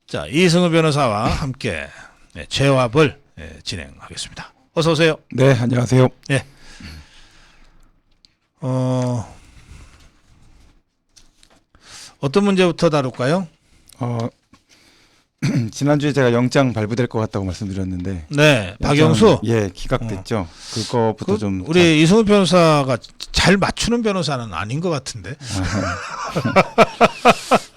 자, 이승우 변호사와 함께 재화벌 진행하겠습니다. 어서 오세요. 네, 안녕하세요. 예. 어떤 문제부터 다룰까요? 지난주에 제가 영장 발부될 것 같다고 말씀드렸는데, 네, 박영수. 예, 기각됐죠. 그거부터 좀. 우리 이승우 변호사가 잘 맞추는 변호사는 아닌 것 같은데.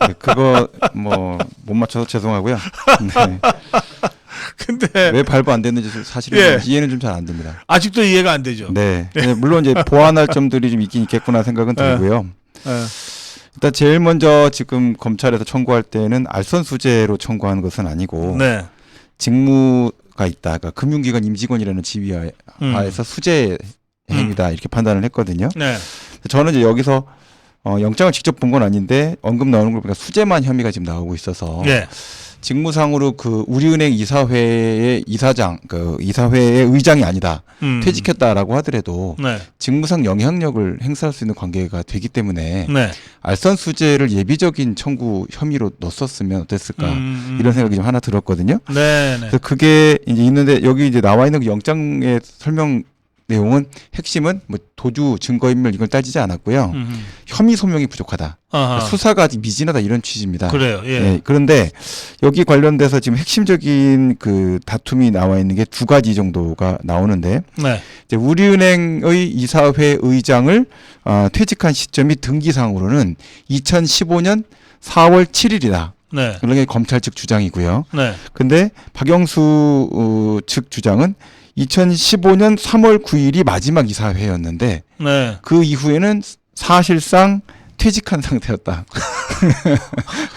네, 그거 뭐 못 맞춰서 죄송하고요. 네. 근데 왜 발부 안 됐는지 사실은 예. 이해는 좀 잘 안 됩니다. 아직도 이해가 안 되죠. 네, 물론 이제 보완할 점들이 좀 있긴 있겠구나 생각은 들고요. 일단 제일 먼저 지금 검찰에서 청구할 때는 알선수재로 청구하는 것은 아니고 네. 직무가 있다. 그러니까 금융기관 임직원이라는 지위하에서 수재 행위다 이렇게 판단을 했거든요. 네. 저는 이제 여기서 영장을 직접 본 건 아닌데 언급 나오는 걸 보니까 수재만 혐의가 지금 나오고 있어서 네. 직무상으로 그 우리은행 이사회의 이사장, 그 이사회의 의장이 아니다. 퇴직했다라고 하더라도 네. 직무상 영향력을 행사할 수 있는 관계가 되기 때문에 네. 알선수재를 예비적인 청구 혐의로 넣었으면 어땠을까 이런 생각이 좀 하나 들었거든요. 네. 네. 그래서 그게 이제 있는데 여기 이제 나와 있는 그 영장의 설명 내용은 핵심은 뭐 도주 증거인멸 이걸 따지지 않았고요. 혐의 소명이 부족하다. 아하. 수사가 아직 미진하다 이런 취지입니다. 그래요. 예. 네, 그런데 여기 관련돼서 지금 핵심적인 그 다툼이 나와 있는 게 두 가지 정도가 나오는데 네. 이제 우리은행의 이사회 의장을 퇴직한 시점이 등기상으로는 2015년 4월 7일이다. 네. 그런 게 검찰 측 주장이고요. 네. 근데 박영수 측 주장은 2015년 3월 9일이 마지막 이사회였는데 네. 그 이후에는 사실상 퇴직한 상태였다.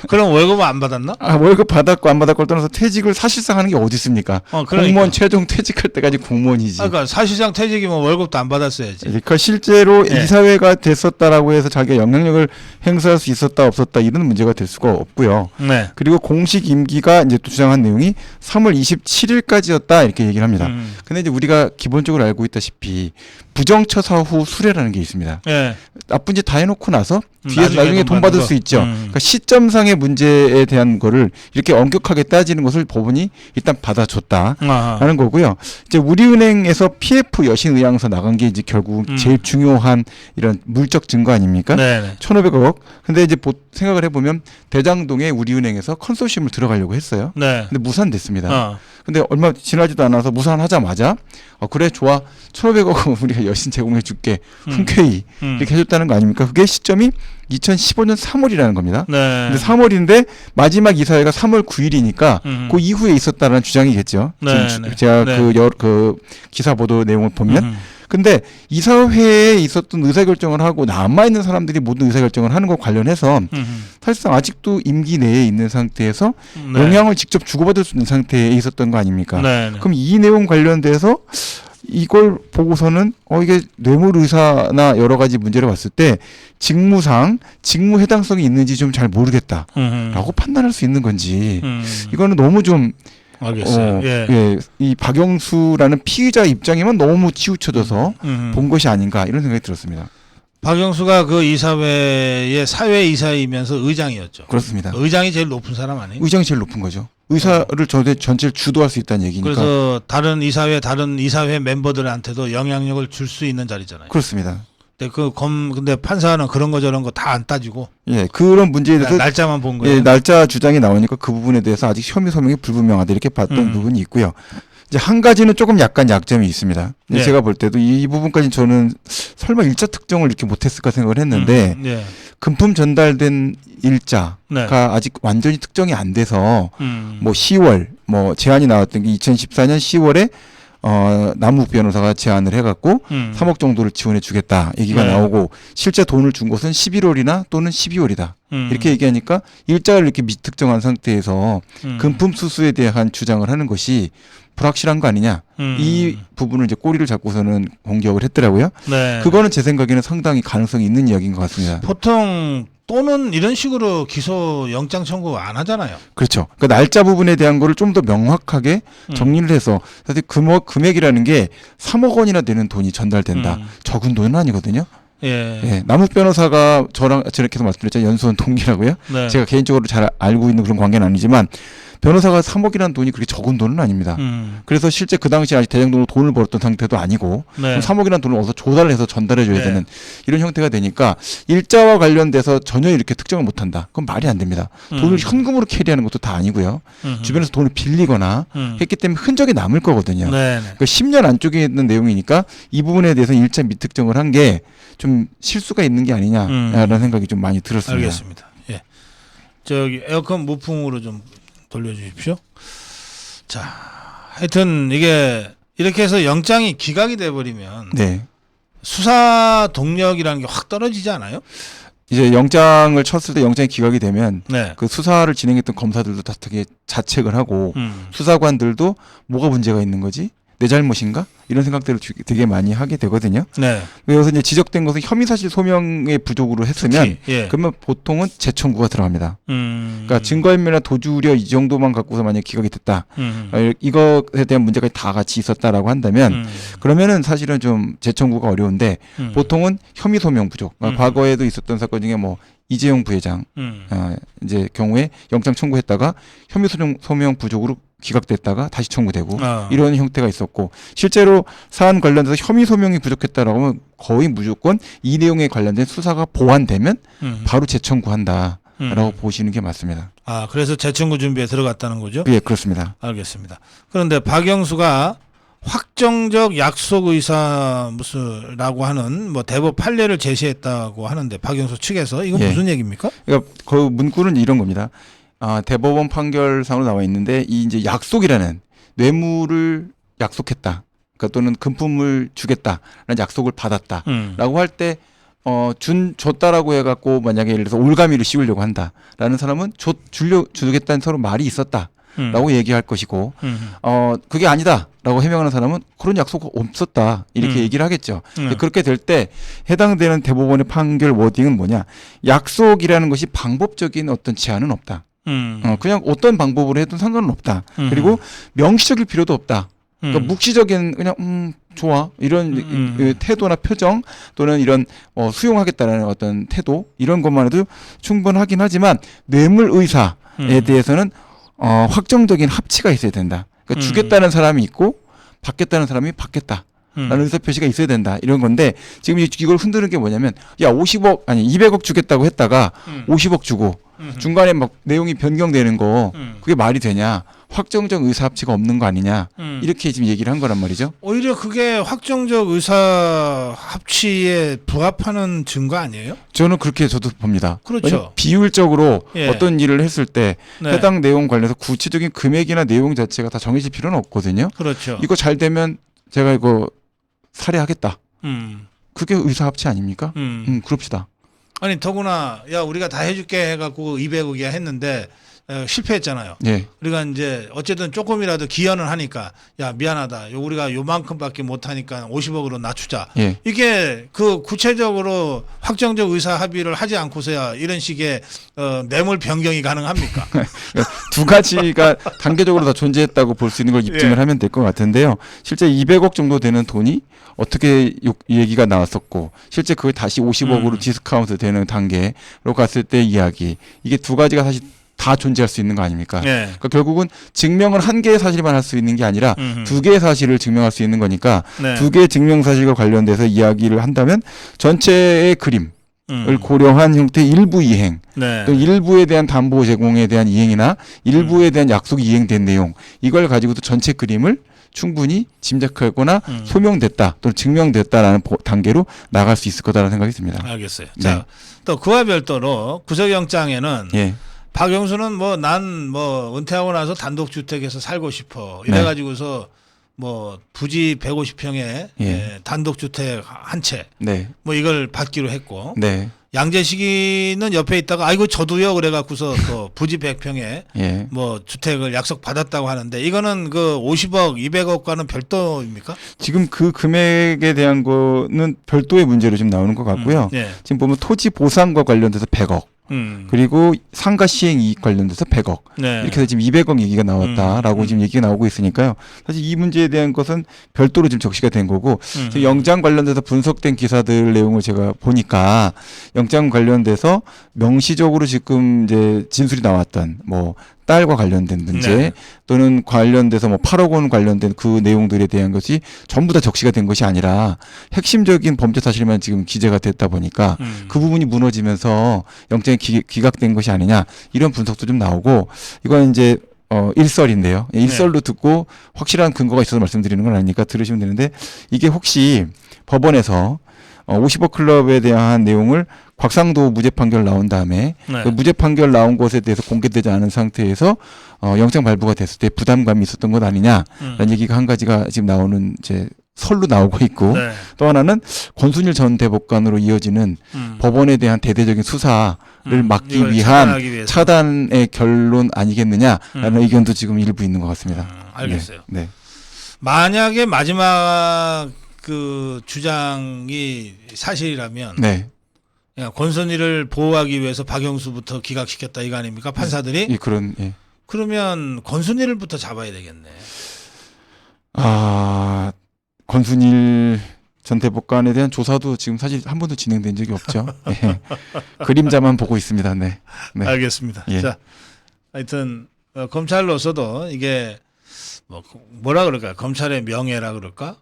그럼 월급 안 받았나? 월급 받았고 안 받았고를 떠나서 퇴직을 사실상 하는 게 어디 있습니까? 그러니까. 공무원 최종 퇴직할 때까지 공무원이지. 그러니까 사실상 퇴직이면 월급도 안 받았어야지. 그러니까 실제로 예. 이사회가 됐었다라고 해서 자기가 영향력을 행사할 수 있었다 없었다 이런 문제가 될 수가 없고요. 네. 그리고 공식 임기가 이제 또 주장한 내용이 3월 27일까지였다 이렇게 얘기를 합니다. 근데 이제 우리가 기본적으로 알고 있다시피 부정처사 후 수뢰라는 게 있습니다. 예. 나쁜 짓 다 해놓고 나서 뒤에서 나중에 돈 받을 수 있죠. 거. 그러니까 시점상의 문제에 대한 거를 이렇게 엄격하게 따지는 것을 법원이 일단 받아줬다. 아하. 라는 거고요. 이제 우리은행에서 PF 여신의향서 나간 게 이제 결국 제일 중요한 이런 물적 증거 아닙니까? 네네. 1,500억. 근데 이제 생각을 해보면 대장동에 우리은행에서 컨소시엄을 들어가려고 했어요. 네. 근데 무산됐습니다. 근데 얼마 지나지도 않아서 무산하자마자 그래 좋아 1,500억 우리가 여신 제공해 줄게 흔쾌히 이렇게 해줬다는 거 아닙니까? 그게 시점이 2015년 3월이라는 겁니다. 네. 근데 3월인데 마지막 이사회가 3월 9일이니까 그 이후에 있었다는 주장이겠죠. 네, 지금 네. 제가 네. 그 기사 보도 내용을 보면. 근데 이사회에 있었던 의사결정을 하고 남아있는 사람들이 모든 의사결정을 하는 것 관련해서 사실상 아직도 임기 내에 있는 상태에서 네. 영향을 직접 주고받을 수 있는 상태에 있었던 거 아닙니까? 네. 네. 그럼 이 내용 관련돼서 이걸 보고서는 이게 뇌물의사나 여러 가지 문제를 봤을 때 직무상 직무 해당성이 있는지 좀 잘 모르겠다라고 판단할 수 있는 건지 이거는 너무 좀 알겠어요. 예. 예, 이 박영수라는 피의자 입장에만 너무 치우쳐져서 본 것이 아닌가 이런 생각이 들었습니다. 박영수가 그 이사회의 사회 이사이면서 의장이었죠. 그렇습니다. 의장이 제일 높은 사람 아니에요? 의장이 제일 높은 거죠. 의사를 전체를 주도할 수 있다는 얘기니까. 그래서 다른 이사회 멤버들한테도 영향력을 줄 수 있는 자리잖아요. 그렇습니다. 근데 판사는 그런 거 저런 거 다 안 따지고 예, 그런 문제에 대해서 날짜만 본 거예요. 예, 날짜 주장이 나오니까 그 부분에 대해서 아직 혐의 소명이 불분명하다 이렇게 봤던 부분이 있고요. 이제 한 가지는 조금 약간 약점이 있습니다. 예. 제가 볼 때도 이 부분까지 저는 설마 일자 특정을 이렇게 못했을까 생각을 했는데 예. 금품 전달된 일자가 네. 아직 완전히 특정이 안 돼서 뭐 10월 제안이 나왔던 게 2014년 10월에 남욱 변호사가 제안을 해갖고 3억 정도를 지원해 주겠다 얘기가 네. 나오고 실제 돈을 준 것은 11월이나 또는 12월이다 이렇게 얘기하니까 일자를 이렇게 미특정한 상태에서 금품 수수에 대한 주장을 하는 것이 불확실한 거 아니냐 이 부분을 이제 꼬리를 잡고서는 공격을 했더라고요. 네. 그거는 제 생각에는 상당히 가능성이 있는 이야기인 것 같습니다. 보통 또는 이런 식으로 기소 영장 청구 안 하잖아요. 그렇죠. 그 날짜 부분에 대한 거를 좀 더 명확하게 정리를 해서 사실 금액이라는 게 3억 원이나 되는 돈이 전달된다. 적은 돈은 아니거든요. 예. 예, 남욱 변호사가 저랑 계속 말씀드렸죠. 연수원 동기라고요. 네. 제가 개인적으로 잘 알고 있는 그런 관계는 아니지만 변호사가 3억이라는 돈이 그렇게 적은 돈은 아닙니다. 그래서 실제 그 당시에 아직 대장동으로 돈을 벌었던 상태도 아니고 네. 3억이라는 돈을 어디서 조달을 해서 전달해줘야 네. 되는 이런 형태가 되니까 일자와 관련돼서 전혀 이렇게 특정을 못한다. 그건 말이 안 됩니다. 돈을 현금으로 캐리하는 것도 다 아니고요. 주변에서 돈을 빌리거나 했기 때문에 흔적이 남을 거거든요. 네. 그러니까 10년 안쪽에 있는 내용이니까 이 부분에 대해서 일자 미특정을 한 게 좀 실수가 있는 게 아니냐라는 생각이 좀 많이 들었습니다. 알겠습니다. 예. 저기 에어컨 무풍으로 좀 돌려주십시오. 자, 하여튼 이게 이렇게 해서 영장이 기각이 돼버리면 네. 수사 동력이라는 게 확 떨어지지 않아요? 이제 영장을 쳤을 때 영장이 기각이 되면 네. 그 수사를 진행했던 검사들도 다 되게 자책을 하고 수사관들도 뭐가 문제가 있는 거지? 내 잘못인가? 이런 생각들을 되게 많이 하게 되거든요. 네. 그래서 이제 지적된 것은 혐의 사실 소명의 부족으로 했으면 특히, 예. 그러면 보통은 재청구가 들어갑니다. 그러니까 증거인멸이나 도주 우려 이 정도만 갖고서 만약 기각이 됐다. 이것에 대한 문제까지 다 같이 있었다라고 한다면 그러면은 사실은 좀 재청구가 어려운데 보통은 혐의 소명 부족. 그러니까 과거에도 있었던 사건 중에 뭐 이재용 부회장 이제 경우에 영장 청구했다가 혐의 소명 부족으로 기각됐다가 다시 청구되고 이런 형태가 있었고 실제로 사안 관련돼서 혐의 소명이 부족했다라고 하면 거의 무조건 이 내용에 관련된 수사가 보완되면 바로 재청구한다라고 보시는 게 맞습니다. 아, 그래서 재청구 준비에 들어갔다는 거죠? 예, 그렇습니다. 알겠습니다. 그런데 박영수가 확정적 약속 의사 무슨라고 하는 뭐 대법 판례를 제시했다고 하는데 박영수 측에서 이건 예. 무슨 얘기입니까? 그러니까 그 문구는 이런 겁니다. 대법원 판결상으로 나와 있는데 이 이제 약속이라는 뇌물을 약속했다. 그러니까 또는 금품을 주겠다라는 약속을 받았다라고 할 때 줬다라고 해갖고 만약에 예를 들어서 올가미를 씌우려고 한다라는 사람은 주겠다는 서로 말이 있었다라고 얘기할 것이고 그게 아니다라고 해명하는 사람은 그런 약속 없었다 이렇게 얘기를 하겠죠. 그렇게 될 때 해당되는 대법원의 판결 워딩은 뭐냐? 약속이라는 것이 방법적인 어떤 제한은 없다. 그냥 어떤 방법으로 해도 상관은 없다. 그리고 명시적일 필요도 없다. 그러니까 묵시적인 그냥 좋아 이런 태도나 표정 또는 이런 수용하겠다라는 어떤 태도 이런 것만 해도 충분하긴 하지만 뇌물 의사에 대해서는 확정적인 합치가 있어야 된다. 그러니까 주겠다는 사람이 있고 받겠다는 사람이 받겠다. 라는 의사 표시가 있어야 된다. 이런 건데 지금 이걸 흔드는 게 뭐냐면 200억 주겠다고 했다가 50억 주고 중간에 막 내용이 변경되는 거 그게 말이 되냐? 확정적 의사 합치가 없는 거 아니냐? 이렇게 지금 얘기를 한 거란 말이죠. 오히려 그게 확정적 의사 합치에 부합하는 증거 아니에요? 저는 그렇게 저도 봅니다. 그렇죠. 비율적으로 예. 어떤 일을 했을 때 네. 해당 내용 관련해서 구체적인 금액이나 내용 자체가 다 정해질 필요는 없거든요. 그렇죠. 이거 잘 되면 제가 이거 살해하겠다. 그게 의사 합치 아닙니까? 그럽시다. 아니 더구나 야 우리가 다 해줄게 해갖고 200억이야 했는데 실패했잖아요. 예. 우리가 이제 어쨌든 조금이라도 기여는 하니까 야 미안하다. 우리가 요만큼밖에 못하니까 50억으로 낮추자. 예. 이게 그 구체적으로 확정적 의사 합의를 하지 않고서야 이런 식의 뇌물 변경이 가능합니까? 두 가지가 단계적으로 다 존재했다고 볼 수 있는 걸 입증을 예. 하면 될 것 같은데요. 실제 200억 정도 되는 돈이 어떻게 얘기가 나왔었고 실제 그걸 다시 50억으로 디스카운트 되는 단계로 갔을 때 이야기 이게 두 가지가 사실 다 존재할 수 있는 거 아닙니까? 예. 그러니까 결국은 증명을 한 개의 사실만 할 수 있는 게 아니라 두 개의 사실을 증명할 수 있는 거니까 네. 두 개의 증명 사실과 관련돼서 이야기를 한다면 전체의 그림을 고려한 형태의 일부 이행, 네. 또 일부에 대한 담보 제공에 대한 이행이나 일부에 대한 약속이 이행된 내용 이걸 가지고도 전체 그림을 충분히 짐작하거나 소명됐다 또는 증명됐다라는 단계로 나갈 수 있을 거다라는 생각이 듭니다. 알겠어요. 네. 자, 또 그와 별도로 구속영장에는 예. 박영수는 난 은퇴하고 나서 단독주택에서 살고 싶어 이래가지고서 뭐 부지 150평에 예. 단독주택 한 채 네. 뭐 이걸 받기로 했고 네. 양재식이는 옆에 있다가 아이고 저도요 그래갖고서 또 부지 100평에 예. 뭐 주택을 약속 받았다고 하는데 이거는 그 50억 200억과는 별도입니까? 지금 그 금액에 대한 거는 별도의 문제로 좀 나오는 것 같고요. 예. 지금 보면 토지 보상과 관련돼서 100억 그리고 상가 시행 이익 관련돼서 100억 네. 이렇게 해서 지금 200억 얘기가 나왔다라고 지금 얘기가 나오고 있으니까요. 사실 이 문제에 대한 것은 별도로 지금 적시가 된 거고 지금 영장 관련돼서 분석된 기사들 내용을 제가 보니까 영장 관련돼서 명시적으로 지금 이제 진술이 나왔던 뭐 딸과 관련된 문제 네. 또는 관련돼서 뭐 8억 원 관련된 그 내용들에 대한 것이 전부 다 적시가 된 것이 아니라 핵심적인 범죄 사실만 지금 기재가 됐다 보니까 그 부분이 무너지면서 영장이 기각된 것이 아니냐 이런 분석도 좀 나오고 이건 이제 일설인데요. 일설로 듣고 확실한 근거가 있어서 말씀드리는 건 아니니까 들으시면 되는데 이게 혹시 법원에서 50억 클럽에 대한 내용을 곽상도 무죄 판결 나온 다음에 네. 그 무죄 판결 나온 것에 대해서 공개되지 않은 상태에서 영장 발부가 됐을 때 부담감이 있었던 것 아니냐라는 얘기가 한 가지가 지금 나오는 이제 설로 나오고 있고 네. 또 하나는 권순일 전 대법관으로 이어지는 법원에 대한 대대적인 수사를 막기 이걸 위한 차단하기 위해서. 차단의 결론 아니겠느냐라는 의견도 지금 일부 있는 것 같습니다. 알겠어요. 네. 만약에 마지막 그 주장이 사실이라면 네. 권선일을 보호하기 위해서 박영수부터 기각시켰다 이거 아닙니까? 판사들이? 예, 그런 예. 그러면 권순일부터 잡아야 되겠네. 권순일 전 대법관에 대한 조사도 지금 사실 한 번도 진행된 적이 없죠. 예. 그림자만 보고 있습니다. 네. 네. 알겠습니다. 예. 자, 하여튼 검찰로서도 이게 뭐라 그럴까? 검찰의 명예라 그럴까?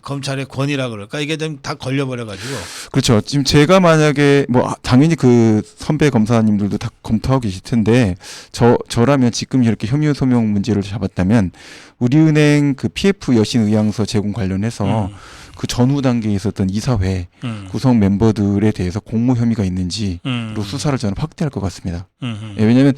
검찰의 권위라 그럴까? 이게 좀 다 걸려버려가지고. 그렇죠. 지금 제가 만약에 뭐 당연히 그 선배 검사님들도 다 검토하고 계실 텐데 저라면 지금 이렇게 혐의 소명 문제를 잡았다면 우리은행 그 PF 여신 의향서 제공 관련해서 그 전후 단계에 있었던 이사회 구성 멤버들에 대해서 공모 혐의가 있는지로 수사를 저는 확대할 것 같습니다. 예, 왜냐하면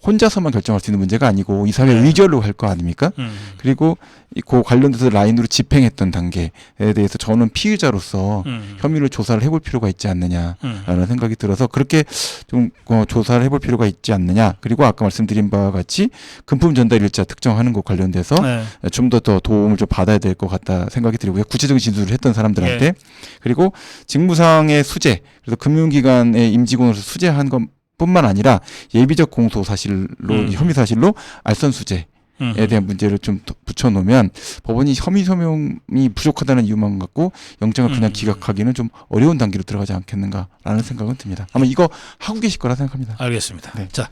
혼자서만 결정할 수 있는 문제가 아니고 이사회 의결로 할 거 아닙니까? 그리고 그 관련돼서 라인으로 집행했던 단계에 대해서 저는 피의자로서 혐의를 조사를 해볼 필요가 있지 않느냐라는 생각이 들어서 그렇게 좀 조사를 해볼 필요가 있지 않느냐. 그리고 아까 말씀드린 바와 같이 금품 전달 일자 특정하는 것 관련돼서 네. 좀 더 도움을 좀 받아야 될 것 같다 생각이 들고요. 구체적인 진술을 했던 사람들한테 예. 그리고 직무상의 수재, 그래서 금융기관의 임직원으로서 수재한 것뿐만 아니라 예비적 공소 사실로 혐의 사실로 알선 수재. 에 대한 문제를 좀 붙여놓으면 법원이 혐의 소명이 부족하다는 이유만 갖고 영장을 그냥 기각하기는 좀 어려운 단계로 들어가지 않겠는가라는 생각은 듭니다. 아마 이거 하고 계실 거라 생각합니다. 알겠습니다. 네. 자,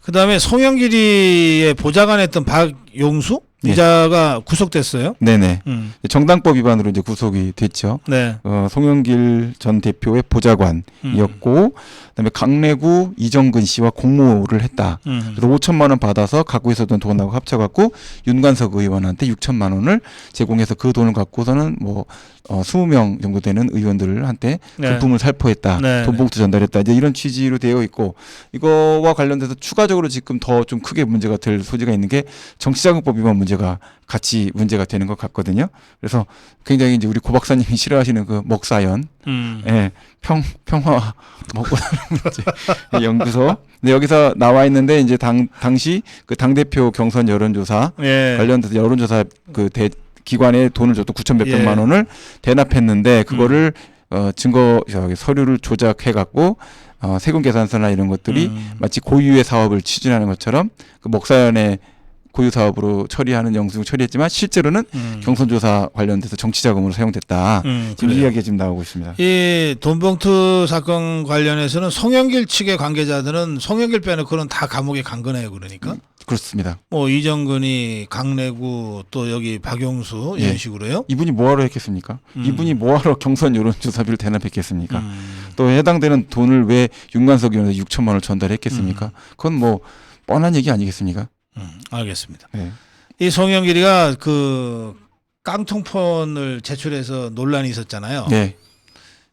그다음에 송영길이의 보좌관했던 박용수 네. 기자가 구속됐어요. 네네. 정당법 위반으로 이제 구속이 됐죠. 네. 송영길 전 대표의 보좌관이었고, 그다음에 강래구 이정근 씨와 공모를 했다. 그래서 5천만 원 받아서 갖고 있었던 돈하고 합쳐갖고 윤관석 의원한테 6천만 원을 제공해서 그 돈을 갖고서는 뭐 20명 정도 되는 의원들한테 네. 금품을 살포했다. 네. 돈봉투 전달했다. 이제 이런 취지로 되어 있고 이거와 관련돼서 추가적으로 지금 더 좀 크게 문제가 될 소지가 있는 게 정치자금법 위반 문제가 같이 문제가 되는 것 같거든요. 그래서 굉장히 이제 우리 고 박사님이 싫어하시는 그 먹사연, 예, 평화 먹고 사는 문제 연구소. 근데 여기서 나와 있는데 이제 당시 그 당대표 경선 여론조사 예. 관련돼서 여론조사 그 기관에 돈을 줬고 9,100만 원을 대납했는데 그거를 서류를 조작해 갖고 세금 계산서나 이런 것들이 마치 고유의 사업을 추진하는 것처럼 그 먹사연의 고유 사업으로 처리하는 영수증 처리했지만 실제로는 경선조사 관련돼서 정치자금으로 사용됐다. 지금 이 이야기가 지금 나오고 있습니다. 이 돈봉투 사건 관련해서는 송영길 측의 관계자들은 송영길 빼놓고는 다 감옥에 간 거네요. 그러니까. 그렇습니다. 뭐 이정근이 강래구 또 여기 박용수 이런 예. 식으로요. 이분이 뭐하러 했겠습니까? 이분이 뭐하러 경선 여론조사비를 대납했겠습니까? 또 해당되는 돈을 왜 윤관석 의원한테 6천만 원을 전달했겠습니까? 그건 뭐 뻔한 얘기 아니겠습니까? 알겠습니다. 네. 이 송영길이가 그 깡통폰을 제출해서 논란이 있었잖아요. 네.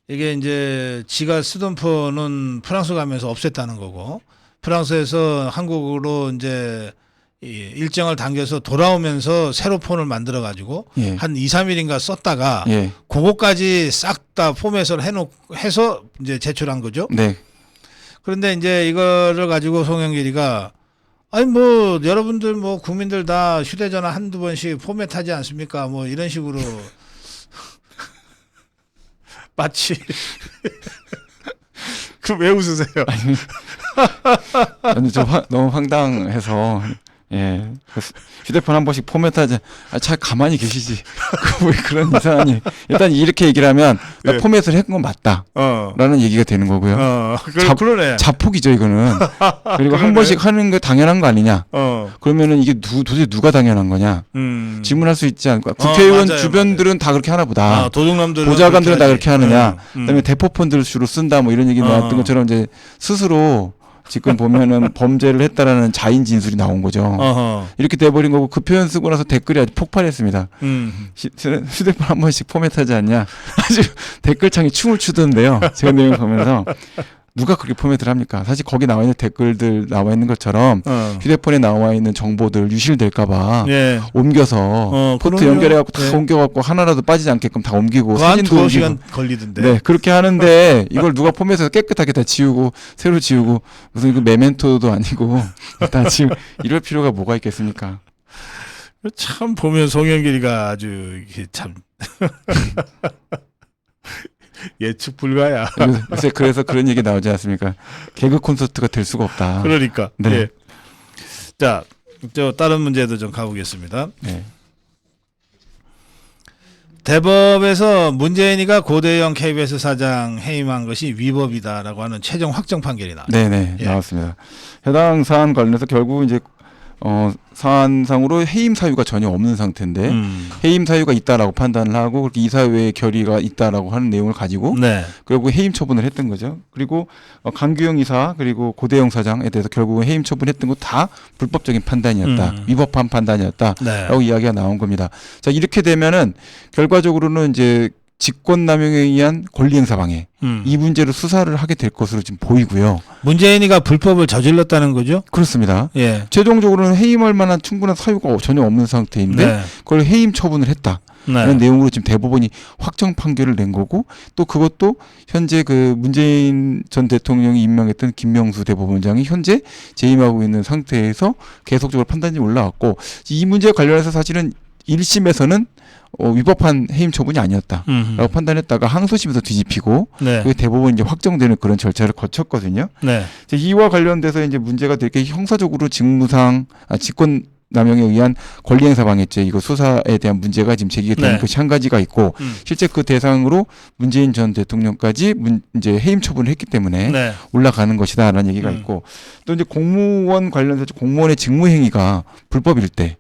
이게 이제 지가 쓰던 폰은 프랑스 가면서 없앴다는 거고 프랑스에서 한국으로 이제 일정을 당겨서 돌아오면서 새로 폰을 만들어 가지고 예. 한 2, 3일인가 썼다가 예. 그거까지 싹 다 포맷을 해서 이제 제출한 거죠. 네. 그런데 이제 이거를 가지고 송영길이가 아니 뭐 여러분들 뭐 국민들 다 휴대전화 한두 번씩 포맷하지 않습니까? 뭐 이런 식으로 마치 그 왜 웃으세요? 아니, 너무 황당해서 예. 그래서 휴대폰 한 번씩 포맷하자. 잘 가만히 계시지. 왜 그런 이상한 일. 일단 이렇게 얘기를 하면 나 예. 포맷을 했건 건 맞다. 라는 얘기가 되는 거고요. 그러네. 자폭이죠, 이거는. 그리고 한 그러네. 번씩 하는 거 당연한 거 아니냐. 그러면은 이게 도대체 누가 당연한 거냐. 질문할 수 있지 않을까. 국회의원 맞아요, 주변들은 다 그렇게 하나 보다. 도둑놈들 보좌관들은 다 그렇게 하느냐. 그다음에 대포폰들을 주로 쓴다 뭐 이런 얘기 나왔던 것처럼 이제 스스로 지금 보면은 범죄를 했다라는 자인 진술이 나온 거죠. 이렇게 돼버린 거고 그 표현 쓰고 나서 댓글이 아주 폭발했습니다. 휴대폰 한 번씩 포맷하지 않냐. 아주 댓글창이 춤을 추던데요. 제가 내용 보면서 누가 그렇게 포맷을 합니까? 사실 거기 나와 있는 댓글들 나와 있는 것처럼 휴대폰에 나와 있는 정보들 유실될까봐 예. 옮겨서 포트 그럼요. 연결해갖고 다 예. 옮겨갖고 하나라도 빠지지 않게끔 다 옮기고 그거 한 사진도 두어 옮기고. 시간 걸리던데. 네, 그렇게 하는데 이걸 누가 포맷해서 깨끗하게 다 지우고 새로 지우고 무슨 이거 메멘토도 아니고 다 지우 이럴 필요가 뭐가 있겠습니까? 참 보면 송영길이가 아주 이게 참 예측 불가야. 요새 그래서 그런 얘기 나오지 않습니까? 개그 콘서트가 될 수가 없다. 그러니까. 네. 예. 자, 저 다른 문제도 좀 가보겠습니다. 네. 대법에서 문재인이가 고대영 KBS 사장 해임한 것이 위법이다라고 하는 최종 확정 판결이 나왔습니다. 네네 예. 나왔습니다. 해당 사안 관련해서 결국 이제 사안상으로 해임 사유가 전혀 없는 상태인데 해임 사유가 있다라고 판단을 하고 그렇게 이사회의 결의가 있다라고 하는 내용을 가지고 네. 결국 해임 처분을 했던 거죠. 그리고 강규영 이사 그리고 고대영 사장에 대해서 결국은 해임 처분했던 거 다 불법적인 판단이었다. 위법한 판단이었다라고 네. 이야기가 나온 겁니다. 자 이렇게 되면은 결과적으로는 이제 직권남용에 의한 권리행사 방해 이 문제로 수사를 하게 될 것으로 지금 보이고요. 문재인이가 불법을 저질렀다는 거죠? 그렇습니다. 예. 최종적으로는 해임할 만한 충분한 사유가 전혀 없는 상태인데 네. 그걸 해임 처분을 했다. 이런 네. 내용으로 지금 대법원이 확정 판결을 낸 거고 또 그것도 현재 그 문재인 전 대통령이 임명했던 김명수 대법원장이 현재 재임하고 있는 상태에서 계속적으로 판단이 올라왔고 이 문제와 관련해서 사실은 1심에서는 위법한 해임 처분이 아니었다라고 판단했다가 항소심에서 뒤집히고 네. 그게 대법원 이제 확정되는 그런 절차를 거쳤거든요. 네. 이와 관련돼서 이제 문제가 되게 형사적으로 직권 남용에 의한 권리행사 방해죄 이거 수사에 대한 문제가 지금 제기가 되는 네. 것이 한 가지가 있고 실제 그 대상으로 문재인 전 대통령까지 이제 해임 처분을 했기 때문에 네. 올라가는 것이다라는 얘기가 있고 또 이제 공무원 관련해서 공무원의 직무행위가 불법일 때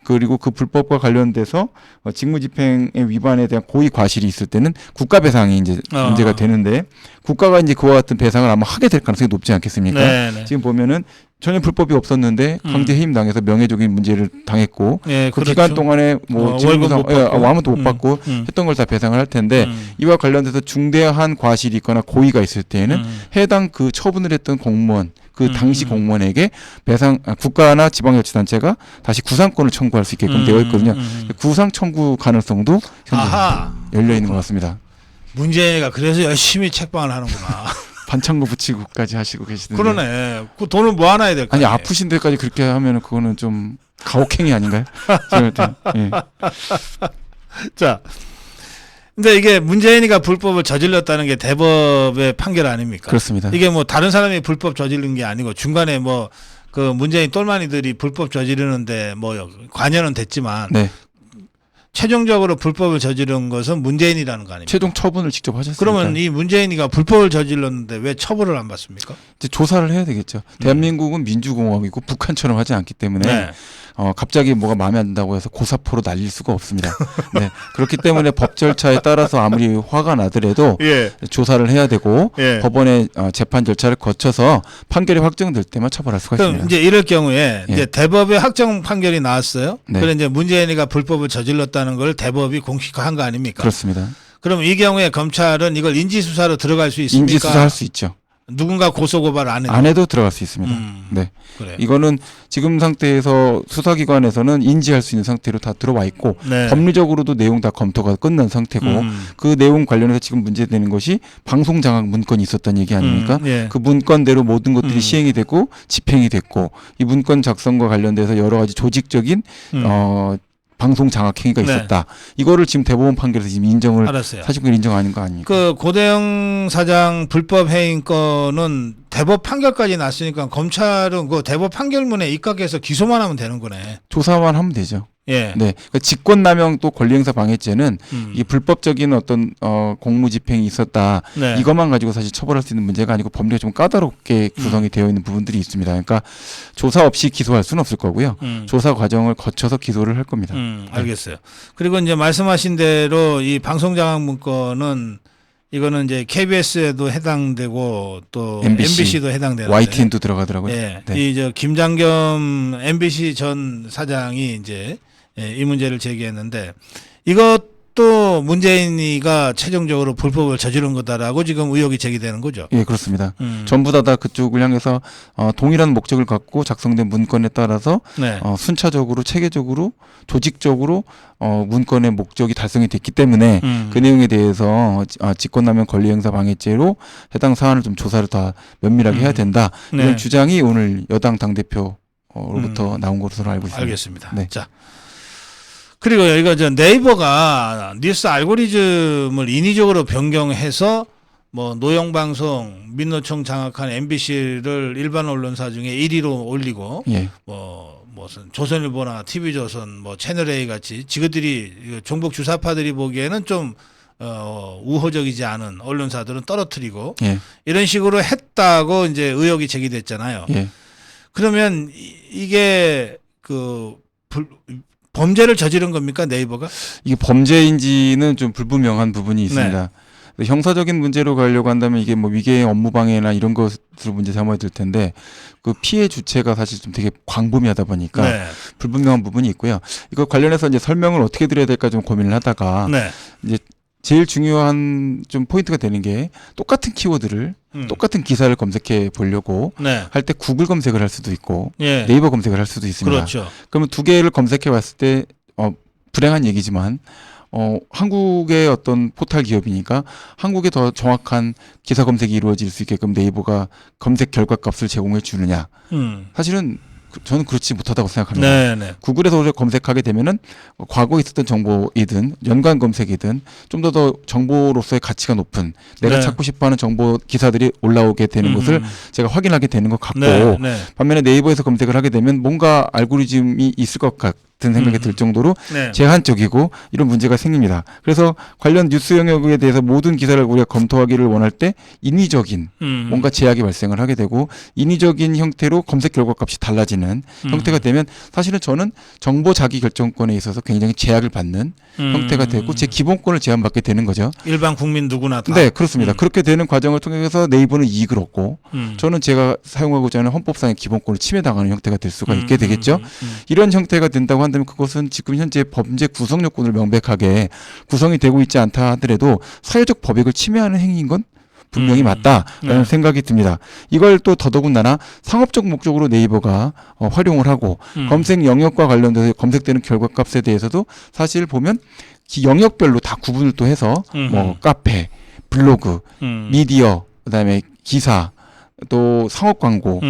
그리고 그 불법과 관련돼서 직무집행의 위반에 대한 고의 과실이 있을 때는 국가배상이 이제 문제가 되는데 국가가 이제 그와 같은 배상을 아마 하게 될 가능성이 높지 않겠습니까? 네. 네. 지금 보면은 전혀 불법이 없었는데 강제 해임 당해서 명예적인 문제를 당했고 예, 그 그렇죠. 기간 동안에 뭐 월급 못 받고. 아무도 못 받고 했던 걸 다 배상을 할 텐데 이와 관련돼서 중대한 과실이 있거나 고의가 있을 때에는 해당 그 처분을 했던 공무원 그 당시 공무원에게 국가나 지방자치단체가 다시 구상권을 청구할 수 있게끔 되어 있거든요. 구상 청구 가능성도 현재 열려 있는 것 같습니다. 문재인이가 그래서 열심히 책방을 하는구나. 반창고 붙이고까지 하시고 계시던데. 그러네. 그 돈을 모아놔야 될 거 아니 아니에요. 아프신 데까지 그렇게 하면은 그거는 좀 가혹행위 아닌가요? 제가 볼 땐. 예. 자, 근데 이게 문재인이가 불법을 저질렀다는 게 대법의 판결 아닙니까? 그렇습니다. 이게 뭐 다른 사람이 불법 저지른 게 아니고 중간에 뭐 그 문재인 똘마니들이 불법 저지르는데 뭐 관여는 됐지만 네. 최종적으로 불법을 저지른 것은 문재인이라는 거 아닙니까? 최종 처분을 직접 하셨으니까. 그러면 이 문재인이가 불법을 저질렀는데 왜 처벌을 안 받습니까? 이제 조사를 해야 되겠죠. 대한민국은 민주공화국이고 북한처럼 하지 않기 때문에 네. 갑자기 뭐가 마음에 안 든다고 해서 고사포로 날릴 수가 없습니다. 네. 그렇기 때문에 법 절차에 따라서 아무리 화가 나더라도 예. 조사를 해야 되고 예. 법원의 재판 절차를 거쳐서 판결이 확정될 때만 처벌할 수가 그럼 있습니다. 이제 이럴 경우에 예. 이제 대법의 확정 판결이 나왔어요. 네. 그래 이제 문재인이가 불법을 저질렀다는 걸 대법이 공식화한 거 아닙니까? 그렇습니다. 그럼 이 경우에 검찰은 이걸 인지 수사로 들어갈 수 있습니까? 인지 수사할 수 있죠. 누군가 고소 고발 안 해도. 안 해도 들어갈 수 있습니다. 네. 그래. 이거는 지금 상태에서 수사기관에서는 인지할 수 있는 상태로 다 들어와 있고 네. 법리적으로도 내용 다 검토가 끝난 상태고 그 내용 관련해서 지금 문제되는 것이 방송장악 문건이 있었다는 얘기 아닙니까? 예. 그 문건대로 모든 것들이 시행이 됐고 집행이 됐고 이 문건 작성과 관련돼서 여러 가지 조직적인 방송 장악행위가 네. 있었다. 이거를 지금 대법원 판결에서 지금 인정을 알았어요. 사실관 인정 아닌 거 아닙니까? 그 고대영 사장 불법 해임 건은 대법 판결까지 났으니까 검찰은 그 대법 판결문에 입각해서 기소만 하면 되는 거네. 조사만 하면 되죠. 예. 네, 그러니까 직권남용 또 권리행사 방해죄는 이 음. 불법적인 어떤 공무집행이 있었다. 네. 이것만 가지고 사실 처벌할 수 있는 문제가 아니고 법리가 좀 까다롭게 구성이 되어 있는 부분들이 있습니다. 그러니까 조사 없이 기소할 수는 없을 거고요. 조사 과정을 거쳐서 기소를 할 겁니다. 알겠어요. 그리고 이제 말씀하신 대로 이 방송장악 문건은 이거는 이제 KBS에도 해당되고 또 MBC도 해당되는데 YTN도 들어가더라고요. 예. 네. 이 저 김장겸 MBC 전 사장이 이제 이 문제를 제기했는데 이것도 문재인이가 최종적으로 불법을 저지른 거다라고 지금 의혹이 제기되는 거죠. 예, 그렇습니다. 전부 다 그쪽을 향해서 동일한 목적을 갖고 작성된 문건에 따라서 네. 순차적으로 체계적으로 조직적으로 문건의 목적이 달성이 됐기 때문에 음. 그 내용에 대해서 직권남용 권리행사 방해죄로 해당 사안을 좀 조사를 더 면밀하게 해야 된다. 네. 이런 주장이 오늘 여당 당대표로부터 나온 것으로 알고 있습니다. 알겠습니다. 네. 자. 그리고 여기가 저 네이버가 뉴스 알고리즘을 인위적으로 변경해서 뭐 노영방송, 민노총 장악한 MBC를 일반 언론사 중에 1위로 올리고 예. 뭐 무슨 조선일보나 TV조선, 뭐 채널A 같이 지그들이 종북 주사파들이 보기에는 좀 우호적이지 않은 언론사들은 떨어뜨리고 예. 이런 식으로 했다고 이제 의혹이 제기됐잖아요. 예. 그러면 이게 그 범죄를 저지른 겁니까 네이버가? 이게 범죄인지는 좀 불분명한 부분이 있습니다. 형사적인 문제로 가려고 한다면 이게 뭐 위계의 업무 방해나 이런 것으로 문제 삼아야 될 텐데 그 피해 주체가 사실 좀 되게 광범위하다 보니까 네. 불분명한 부분이 있고요. 이거 관련해서 이제 설명을 어떻게 드려야 될까 좀 고민을 하다가 네. 이제 제일 중요한 좀 포인트가 되는 게 똑같은 키워드를 똑같은 기사를 검색해 보려고 네. 할 때 구글 검색을 할 수도 있고 예. 네이버 검색을 할 수도 있습니다. 그렇죠. 그러면 두 개를 검색해 봤을 때 불행한 얘기지만 한국의 어떤 포털 기업이니까 한국에 더 정확한 기사 검색이 이루어질 수 있게끔 네이버가 검색 결과 값을 제공해 주느냐. 사실은 저는 그렇지 못하다고 생각합니다. 네네. 구글에서 검색하게 되면은 과거에 있었던 정보이든 연관 검색이든 좀 더 정보로서의 가치가 높은 내가 네. 찾고 싶어하는 정보 기사들이 올라오게 되는 것을 제가 확인하게 되는 것 같고 네. 네. 반면에 네이버에서 검색을 하게 되면 뭔가 알고리즘이 있을 것 같은 생각이 들 정도로 네. 제한적이고 이런 문제가 생깁니다. 그래서 관련 뉴스 영역에 대해서 모든 기사를 우리가 검토하기를 원할 때 인위적인 뭔가 제약이 발생을 하게 되고 인위적인 형태로 검색 결과 값이 달라지는 형태가 되면 사실은 저는 정보 자기 결정권에 있어서 굉장히 제약을 받는 형태가 되고 제 기본권을 제한받게 되는 거죠. 일반 국민 누구나 다. 네, 그렇습니다. 그렇게 되는 과정을 통해서 네이버는 이익을 얻고 저는 제가 사용하고자 하는 헌법상의 기본권을 침해당하는 형태가 될 수가 있게 되겠죠. 이런 형태가 된다고 한다면 그것은 지금 현재 범죄 구성 요건을 명백하게 구성이 되고 있지 않다 하더라도 사회적 법익을 침해하는 행위인 건 분명히 맞다라는 생각이 듭니다. 이걸 또 더더군다나 상업적 목적으로 네이버가 활용을 하고 검색 영역과 관련돼서 검색되는 결과값에 대해서도 사실 보면 영역별로 다 구분을 또 해서 뭐 카페, 블로그, 미디어, 그다음에 기사, 또 상업 광고,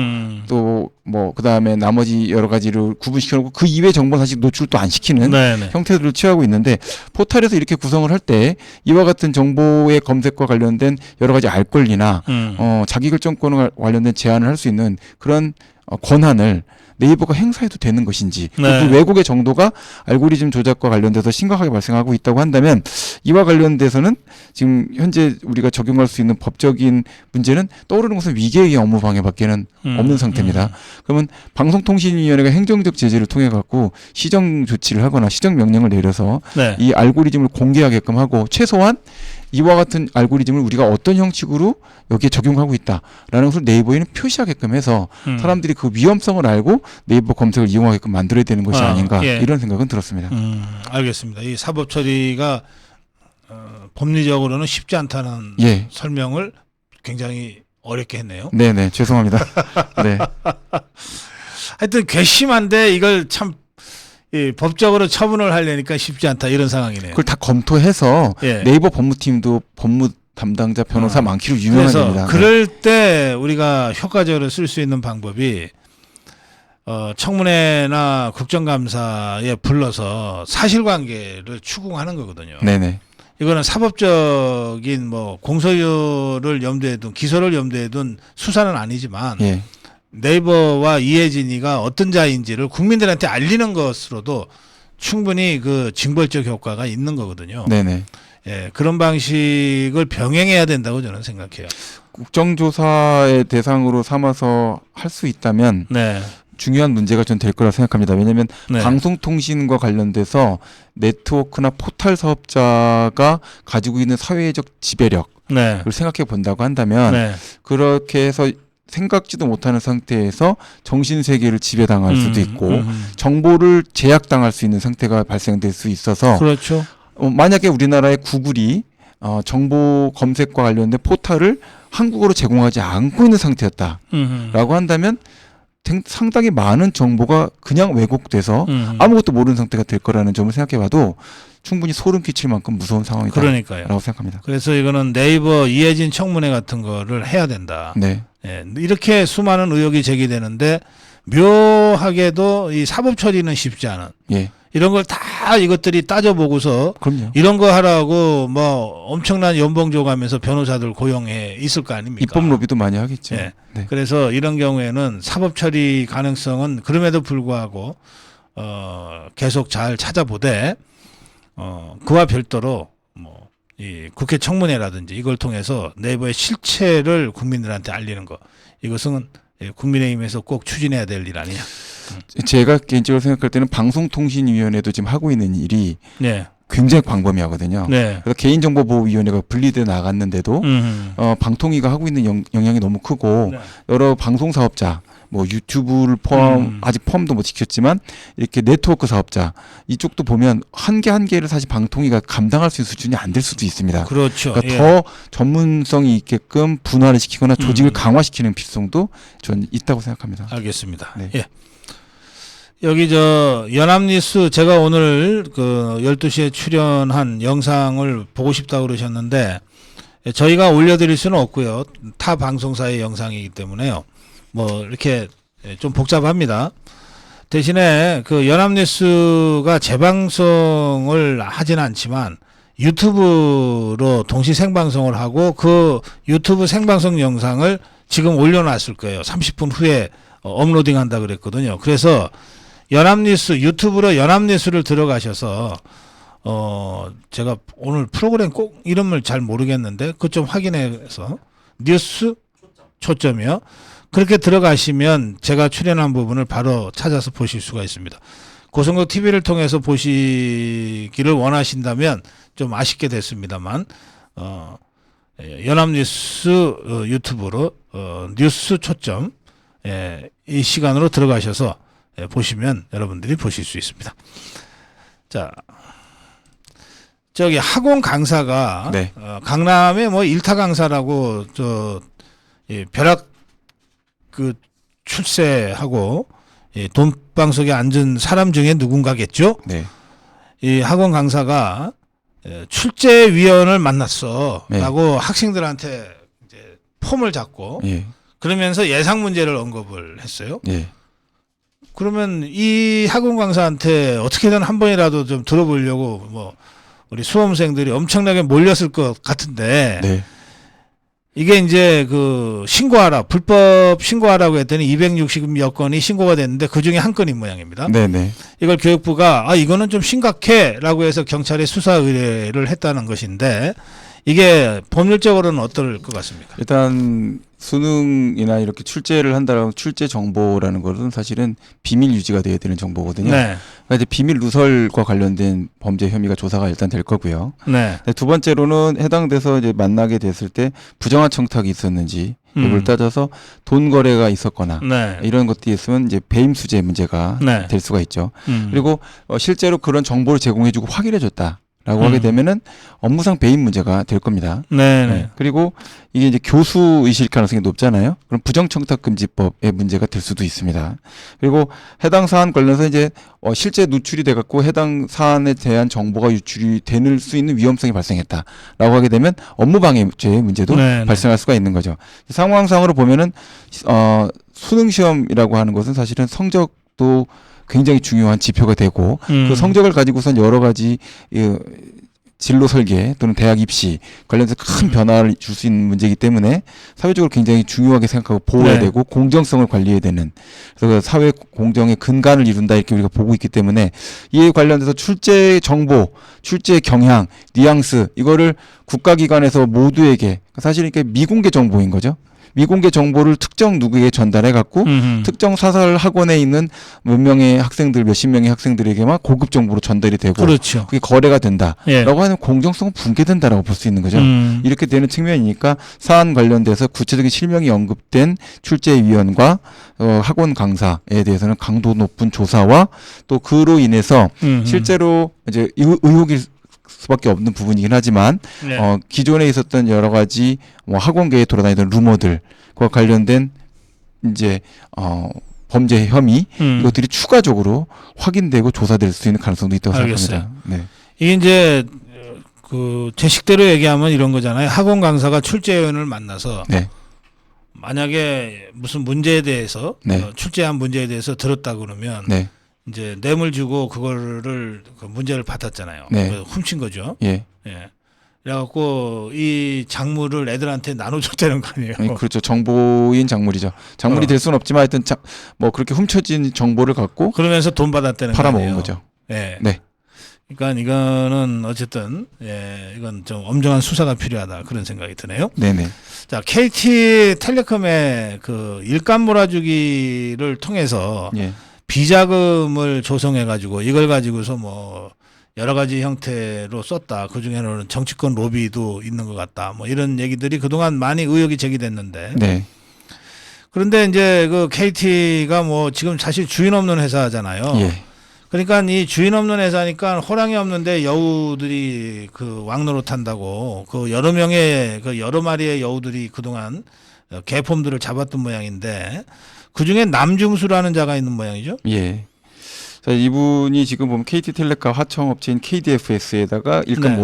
또 뭐 그다음에 나머지 여러 가지를 구분시켜놓고 그 이외의 정보는 사실 노출을 또 안 시키는 네네. 형태들을 취하고 있는데 포털에서 이렇게 구성을 할 때 이와 같은 정보의 검색과 관련된 여러 가지 알 권리나 자기결정권과 관련된 제한을 할 수 있는 그런 권한을 네이버가 행사해도 되는 것인지 네. 그 왜곡의 정도가 알고리즘 조작과 관련돼서 심각하게 발생하고 있다고 한다면 이와 관련돼서는 지금 현재 우리가 적용할 수 있는 법적인 문제는 떠오르는 것은 위계의 업무 방해밖에는 없는 상태입니다. 그러면 방송통신위원회가 행정적 제재를 통해 갖고 시정 조치를 하거나 시정 명령을 내려서 네. 이 알고리즘을 공개하게끔 하고 최소한 이와 같은 알고리즘을 우리가 어떤 형식으로 여기에 적용하고 있다라는 것을 네이버에는 표시하게끔 해서 사람들이 그 위험성을 알고 네이버 검색을 이용하게끔 만들어야 되는 것이 아닌가 예. 이런 생각은 들었습니다. 알겠습니다. 이 사법 처리가 법리적으로는 쉽지 않다는 예. 설명을 굉장히 어렵게 했네요. 네네 죄송합니다. 네. 하여튼 괘씸한데 이걸 참 법적으로 처분을 하려니까 쉽지 않다 이런 상황이네요. 그걸 다 검토해서 예. 네이버 법무팀도 법무 담당자 변호사 많기로 유명한 그래서 겁니다. 그럴 때 우리가 효과적으로 쓸 수 있는 방법이 청문회나 국정감사에 불러서 사실관계를 추궁하는 거거든요. 네네. 이거는 사법적인 뭐 공소유를 염두에 둔 기소를 염두에 둔 수사는 아니지만 예. 네이버와 이혜진이가 어떤 자인지를 국민들한테 알리는 것으로도 충분히 그 징벌적 효과가 있는 거거든요. 네네. 예, 그런 방식을 병행해야 된다고 저는 생각해요. 국정조사의 대상으로 삼아서 할 수 있다면 네. 중요한 문제가 전 될 거라 생각합니다. 왜냐하면 네. 방송통신과 관련돼서 네트워크나 포털 사업자가 가지고 있는 사회적 지배력을 네. 생각해 본다고 한다면 네. 그렇게 해서 생각지도 못하는 상태에서 정신세계를 지배당할 수도 있고 정보를 제약당할 수 있는 상태가 발생될 수 있어서 그렇죠. 만약에 우리나라의 구글이 정보 검색과 관련된 포털을 한국어로 제공하지 않고 있는 상태였다라고 한다면 상당히 많은 정보가 그냥 왜곡돼서 아무것도 모르는 상태가 될 거라는 점을 생각해봐도 충분히 소름 끼칠 만큼 무서운 상황이다라고 그러니까요. 생각합니다. 그래서 이거는 네이버 이혜진 청문회 같은 거를 해야 된다. 네. 예, 이렇게 수많은 의혹이 제기되는데 묘하게도 이 사법 처리는 쉽지 않은 예. 이런 걸 다 이것들이 따져보고서 그럼요. 이런 거 하라고 뭐 엄청난 연봉 줘가면서 변호사들 고용해 있을 거 아닙니까? 입법 로비도 많이 하겠죠. 예. 네. 그래서 이런 경우에는 사법 처리 가능성은 그럼에도 불구하고 계속 잘 찾아보되 그와 별도로 뭐 이 국회 청문회라든지 이걸 통해서 네이버의 실체를 국민들한테 알리는 거 이것은 국민의힘에서 꼭 추진해야 될 일 아니냐. 제가 개인적으로 생각할 때는 방송통신위원회도 지금 하고 있는 일이 네. 굉장히 광범위하거든요. 네. 그래서 개인정보보호위원회가 분리돼 나갔는데도 방통위가 하고 있는 영향이 너무 크고 네. 여러 방송사업자 뭐 유튜브를 아직 포함도 못 시켰지만 이렇게 네트워크 사업자 이쪽도 보면 한 개 한 개를 사실 방통위가 감당할 수 있는 수준이 안 될 수도 있습니다. 그렇죠. 그러니까 예. 더 전문성이 있게끔 분화를 시키거나 조직을 강화시키는 필요성도 전 있다고 생각합니다. 알겠습니다. 네. 예. 여기 저 연합뉴스 제가 오늘 그 12시에 출연한 영상을 보고 싶다고 그러셨는데 저희가 올려드릴 수는 없고요. 타 방송사의 영상이기 때문에요. 뭐 이렇게 좀 복잡합니다. 대신에 그 연합뉴스가 재방송을 하진 않지만 유튜브로 동시 생방송을 하고 그 유튜브 생방송 영상을 지금 올려놨을 거예요. 30분 후에 업로딩한다 그랬거든요. 그래서 연합뉴스 유튜브로 연합뉴스를 들어가셔서 제가 오늘 프로그램 꼭 이름을 잘 모르겠는데 그것 좀 확인해서 뉴스 초점이요. 그렇게 들어가시면 제가 출연한 부분을 바로 찾아서 보실 수가 있습니다. 고성국 TV를 통해서 보시기를 원하신다면 좀 아쉽게 됐습니다만 연합뉴스 유튜브로 뉴스 초점 이 시간으로 들어가셔서 보시면 여러분들이 보실 수 있습니다. 자, 저기 학원 강사가 네. 강남에 뭐 일타 강사라고 벼락 그 출세하고 돈방석에 앉은 사람 중에 누군가겠죠. 네. 이 학원 강사가 출제위원을 만났어 네. 라고 학생들한테 이제 폼을 잡고 예. 그러면서 예상 문제를 언급을 했어요. 예. 그러면 이 학원 강사한테 어떻게든 한 번이라도 좀 들어보려고 뭐 우리 수험생들이 엄청나게 몰렸을 것 같은데 네. 이게 이제 그 신고하라 불법 신고하라고 했더니 260여 건이 신고가 됐는데 그 중에 한 건인 모양입니다. 네, 네. 이걸 교육부가 이거는 좀 심각해라고 해서 경찰에 수사 의뢰를 했다는 것인데 이게 법률적으로는 어떨 것 같습니까? 일단 수능이나 이렇게 출제를 한다라고 출제 정보라는 것은 사실은 비밀 유지가 돼야 되는 정보거든요. 네. 그러니까 이제 비밀 누설과 관련된 범죄 혐의가 조사가 일단 될 거고요. 네. 두 번째로는 해당돼서 이제 만나게 됐을 때 부정한 청탁이 있었는지 이걸 따져서 돈 거래가 있었거나 네. 이런 것들이 있으면 이제 배임 수재 문제가 네. 될 수가 있죠. 그리고 실제로 그런 정보를 제공해주고 확인해줬다. 라고 하게 되면은 업무상 배임 문제가 될 겁니다. 네네. 네. 그리고 이게 이제 교수이실 가능성이 높잖아요. 그럼 부정청탁금지법의 문제가 될 수도 있습니다. 그리고 해당 사안 관련해서 이제 실제 누출이 돼갖고 해당 사안에 대한 정보가 유출이 될 수 있는 위험성이 발생했다라고 하게 되면 업무방해죄의 문제도 네네. 발생할 수가 있는 거죠. 상황상으로 보면은 수능 시험이라고 하는 것은 사실은 성적도 굉장히 중요한 지표가 되고 그 성적을 가지고선 여러 가지 진로 설계 또는 대학 입시 관련해서 큰 변화를 줄 수 있는 문제이기 때문에 사회적으로 굉장히 중요하게 생각하고 보호해야 네. 되고 공정성을 관리해야 되는 그래서 사회 공정의 근간을 이룬다 이렇게 우리가 보고 있기 때문에 이에 관련해서 출제 정보, 출제 경향, 뉘앙스 이거를 국가기관에서 모두에게 사실 이게 미공개 정보인 거죠. 미공개 정보를 특정 누구에게 전달해 갖고 특정 사설 학원에 있는 몇 명의 학생들, 몇십 명의 학생들에게만 고급 정보로 전달이 되고 그렇죠. 그게 거래가 된다라고 예. 하는 공정성은 붕괴된다라고 볼 수 있는 거죠. 이렇게 되는 측면이니까 사안 관련돼서 구체적인 실명이 언급된 출제위원과 학원 강사에 대해서는 강도 높은 조사와 또 그로 인해서 실제로 이제 의혹일 수밖에 없는 부분이긴 하지만 네. 기존에 있었던 여러 가지 학원계에 돌아다니던 루머들과 관련된 이제 범죄 혐의 이것들이 추가적으로 확인되고 조사될 수 있는 가능성도 있다고 알겠어요. 생각합니다. 네. 이게 이제 그 제 식대로 얘기하면 이런 거잖아요. 학원 강사가 출제위원을 만나서 네. 만약에 무슨 문제에 대해서 네. 출제한 문제에 대해서 들었다 그러면 네. 이제 뇌물 주고 그거를 그 문제를 받았잖아요. 네. 그래서 훔친 거죠. 예. 예. 그래갖고 이 작물을 애들한테 나눠줬다는 거 아니에요. 그렇죠. 정보인 작물이죠. 작물이 될 수는 없지만 하여튼 뭐 그렇게 훔쳐진 정보를 갖고 그러면서 돈 받았다는 거 팔아먹은 아니에요. 거죠. 예. 네. 그러니까 이거는 어쨌든 이건 좀 엄정한 수사가 필요하다 그런 생각이 드네요. 네네. 자, KT텔레콤의 그 일감 몰아주기를 통해서 예. 비자금을 조성해가지고 이걸 가지고서 뭐 여러 가지 형태로 썼다. 그 중에는 정치권 로비도 있는 것 같다. 뭐 이런 얘기들이 그동안 많이 의혹이 제기됐는데. 네. 그런데 이제 그 KT가 뭐 지금 사실 주인 없는 회사잖아요. 예. 그러니까 이 주인 없는 회사니까 호랑이 없는데 여우들이 그 왕노릇 한다고 그 여러 명의 그 여러 마리의 여우들이 그동안 개폼들을 잡았던 모양인데 그 중에 남중수라는 자가 있는 모양이죠. 예. 자, 이분이 지금 보면 KT텔레카 하청업체인 KDFS에다가 일감 네.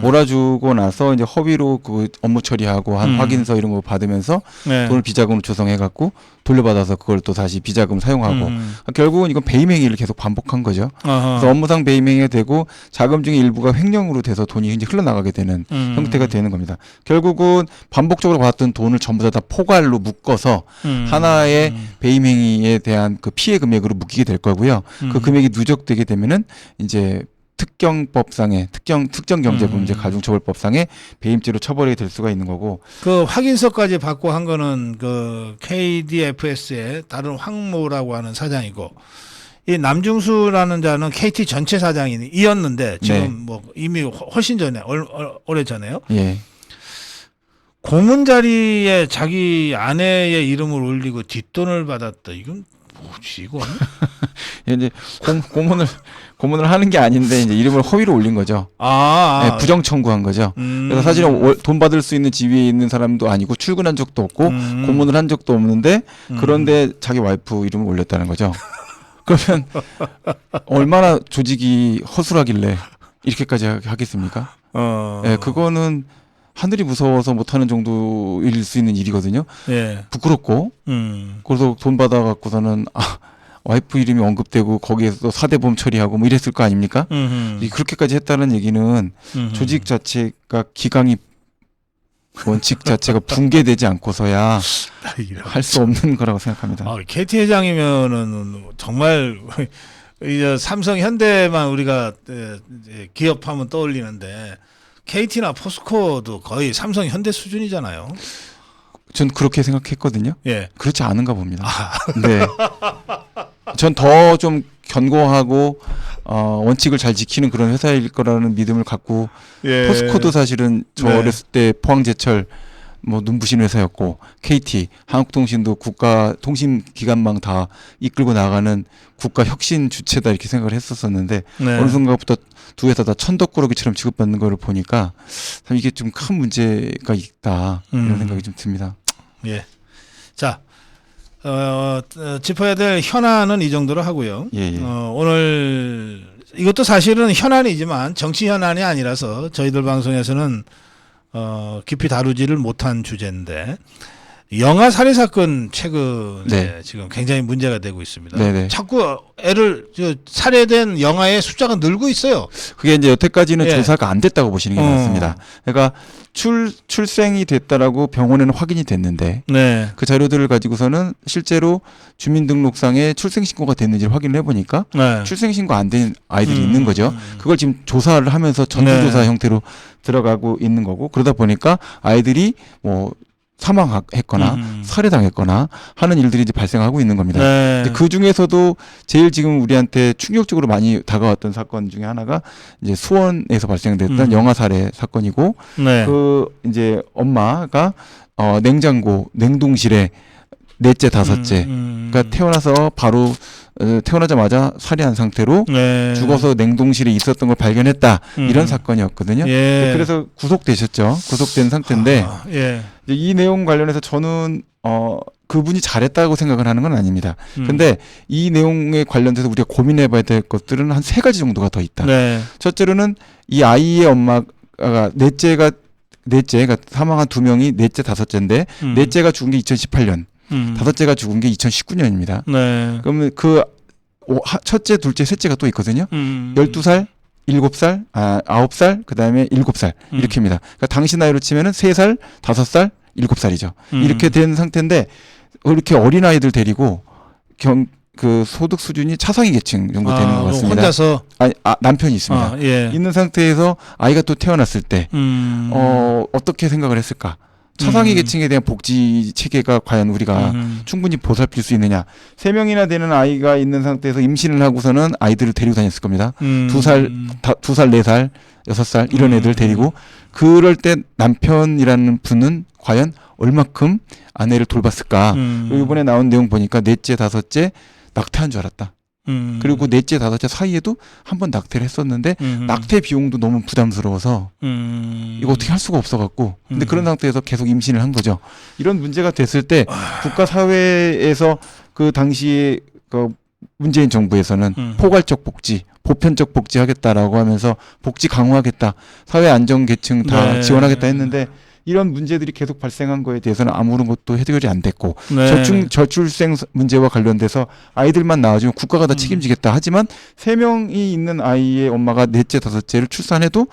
몰아주고 나서 이제 허위로 그 업무 처리하고 한 확인서 이런 거 받으면서 네. 돈을 비자금으로 조성해갖고 돌려받아서 그걸 또 다시 비자금 사용하고 결국은 이건 배임 행위를 계속 반복한 거죠. 그래서 업무상 배임 행위가 되고 자금 중에 일부가 횡령으로 돼서 돈이 이제 흘러나가게 되는 형태가 되는 겁니다. 결국은 반복적으로 받았던 돈을 전부 다 포괄로 묶어서 하나의 배임 행위에 대한 그 피해 금액으로 묶이게 될 거고요. 그 금액이 누적되게 되면은 이제 특경법상의 특정경제범죄 가중처벌법상의 배임죄로 처벌이 될 수가 있는 거고 그 확인서까지 받고 한 거는 그 KDFS의 다른 황모라고 하는 사장이고 이 남중수라는 자는 KT 전체 사장이었는데 지금 네. 뭐 이미 훨씬 전에 오래 전에요. 예. 고문 자리에 자기 아내의 이름을 올리고 뒷돈을 받았다. 이건 뭐지 이건? 이제 고문을 하는 게 아닌데 이제 이름을 허위로 올린 거죠. 네, 부정 청구한 거죠. 그래서 사실은 돈 받을 수 있는 지위에 있는 사람도 아니고 출근한 적도 없고 고문을 한 적도 없는데 그런데 자기 와이프 이름을 올렸다는 거죠. 그러면 얼마나 조직이 허술하길래 이렇게까지 하겠습니까? 네, 그거는 하늘이 무서워서 못하는 정도일 수 있는 일이거든요. 예. 부끄럽고 그래서 돈 받아갖고서는 와이프 이름이 언급되고 거기에서 또 사대보험 처리하고 뭐 이랬을 거 아닙니까? 그렇게까지 했다는 얘기는 조직 자체가 기강이 원칙 자체가 붕괴되지 않고서야 할 수 없는 거라고 생각합니다. KT 회장이면은 정말 이제 삼성 현대만 우리가 기업하면 떠올리는데 KT나 포스코도 거의 삼성 현대 수준이잖아요. 전 그렇게 생각했거든요. 예. 그렇지 않은가 봅니다. 네. 전 더 좀 견고하고 원칙을 잘 지키는 그런 회사일 거라는 믿음을 갖고 예. 포스코도 사실은 저 네. 어렸을 때 포항제철 뭐 눈부신 회사였고 KT, 한국통신도 국가 통신 기관망 다 이끌고 나가는 국가 혁신 주체다 이렇게 생각을 했었었는데 네. 어느 순간부터 두 회사 다 천덕꾸러기처럼 취급받는 거를 보니까 참 이게 좀 큰 문제가 있다 이런 생각이 좀 듭니다. 예. 자, 짚어야 될 현안은 이 정도로 하고요. 예, 예. 오늘 이것도 사실은 현안이지만 정치 현안이 아니라서 저희들 방송에서는 깊이 다루지를 못한 주제인데 영아 살해 사건 최근에 네. 지금 굉장히 문제가 되고 있습니다. 네네. 자꾸 살해된 영아의 숫자가 늘고 있어요. 그게 이제 여태까지는 예. 조사가 안 됐다고 보시는 게 맞습니다. 그러니까 출생이 됐다라고 병원에는 확인이 됐는데 네. 그 자료들을 가지고서는 실제로 주민등록상에 출생신고가 됐는지를 확인을 해보니까 네. 출생신고 안 된 아이들이 있는 거죠. 그걸 지금 조사를 하면서 전수조사 네. 형태로 들어가고 있는 거고 그러다 보니까 아이들이 뭐 사망했거나 살해당했거나 하는 일들이 이제 발생하고 있는 겁니다. 네. 이제 그 중에서도 제일 지금 우리한테 충격적으로 많이 다가왔던 사건 중에 하나가 이제 수원에서 발생됐던 영아 살해 사건이고 네. 그 이제 엄마가 냉장고 냉동실에 넷째 다섯째 그러니까 태어나서 바로 태어나자마자 살해한 상태로 네. 죽어서 냉동실에 있었던 걸 발견했다 이런 사건이었거든요. 예. 그래서 구속되셨죠. 구속된 상태인데 예. 이제 이 내용 관련해서 저는 그분이 잘했다고 생각을 하는 건 아닙니다. 근데 이 내용에 관련돼서 우리가 고민해봐야 될 것들은 한 3가지 정도가 더 있다. 네. 첫째로는 이 아이의 엄마가 그러니까 사망한 2명이 넷째 다섯째인데 넷째가 죽은 게 2018년, 다섯째가 죽은 게 2019년입니다. 네. 그러면 그 첫째, 둘째, 셋째가 또 있거든요. 12살, 7살, 9살, 그 다음에 7살 이렇게입니다. 그러니까 당시 나이로 치면은 3살, 5살, 7살이죠. 이렇게 된 상태인데 이렇게 어린 아이들 데리고 그 소득 수준이 차상위 계층 정도 되는 것 같습니다. 혼자서 남편이 있습니다. 예. 있는 상태에서 아이가 또 태어났을 때 어떻게 생각을 했을까? 차상위 계층에 대한 복지 체계가 과연 우리가 충분히 보살필 수 있느냐. 3명이나 되는 아이가 있는 상태에서 임신을 하고서는 아이들을 데리고 다녔을 겁니다. 2살, 4살, 6살 이런 애들 데리고 그럴 때 남편이라는 분은 과연 얼마큼 아내를 돌봤을까. 이번에 나온 내용 보니까 넷째, 다섯째 낙태한 줄 알았다. 그리고 넷째, 다섯째 사이에도 한 번 낙태를 했었는데 낙태 비용도 너무 부담스러워서 이거 어떻게 할 수가 없어갖고 근데 그런 상태에서 계속 임신을 한 거죠. 이런 문제가 됐을 때 국가 사회에서 그 당시에 그 문재인 정부에서는 포괄적 복지, 보편적 복지 하겠다라고 하면서 복지 강화하겠다, 사회 안정 계층 다 네. 지원하겠다 했는데 이런 문제들이 계속 발생한 거에 대해서는 아무런 것도 해결이 안 됐고 네. 저출생 문제와 관련돼서 아이들만 낳아주면 국가가 다 책임지겠다 하지만 3명이 있는 아이의 엄마가 넷째 다섯째를 출산해도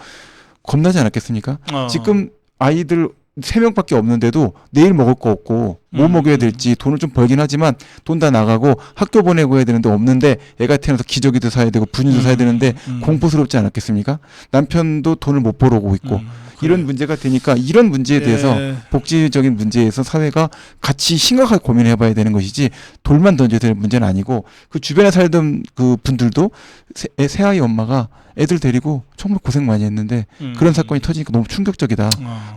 겁나지 않았겠습니까? 지금 아이들 3명밖에 없는데도 내일 먹을 거 없고 뭐 먹여야 될지 돈을 좀 벌긴 하지만 돈 다 나가고 학교 보내고 해야 되는데 없는데 애가 태어나서 기저귀도 사야 되고 분유도 사야 되는데 공포스럽지 않았겠습니까? 남편도 돈을 못 벌어오고 있고 이런 문제가 되니까 이런 문제에 대해서 예. 복지적인 문제에서 사회가 같이 심각하게 고민을 해봐야 되는 것이지 돌만 던져야 될 문제는 아니고 그 주변에 살던 그 분들도 새아이 엄마가 애들 데리고 정말 고생 많이 했는데 그런 사건이 터지니까 너무 충격적이다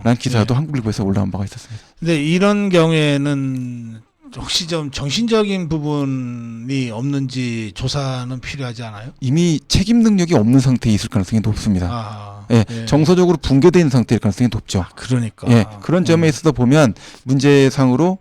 라는 기사도 한국일보에서 올라온 바가 있었습니다. 근데 이런 경우에는 혹시 좀 정신적인 부분이 없는지 조사는 필요하지 않아요? 이미 책임 능력이 없는 상태에 있을 가능성이 높습니다. 예, 예. 정서적으로 붕괴되어 있는 상태일 가능성이 높죠. 그러니까. 예, 그런 점에 있어서 보면 문제상으로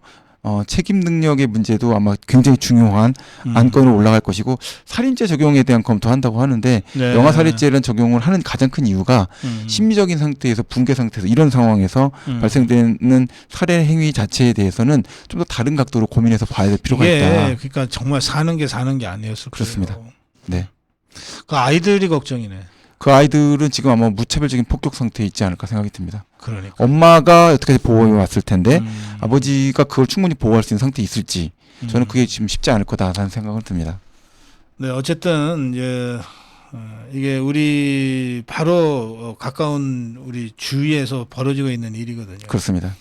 책임 능력의 문제도 아마 굉장히 중요한 안건으로 올라갈 것이고 살인죄 적용에 대한 검토한다고 하는데 네. 영아 살인죄를 적용을 하는 가장 큰 이유가 심리적인 상태에서 붕괴 상태에서 이런 상황에서 발생되는 살해 행위 자체에 대해서는 좀 더 다른 각도로 고민해서 봐야 될 필요가 이게 있다. 그러니까 정말 사는 게 아니었을 거예요. 그렇습니다. 네. 그 아이들이 걱정이네. 그 아이들은 지금 아마 무차별적인 폭격 상태에 있지 않을까 생각이 듭니다. 그러니까. 엄마가 여태까지 보호해 왔을 텐데 아버지가 그걸 충분히 보호할 수 있는 상태에 있을지 저는 그게 지금 쉽지 않을 거다라는 생각을 듭니다. 네, 어쨌든 이제 이게 우리 바로 가까운 우리 주위에서 벌어지고 있는 일이거든요. 그렇습니다.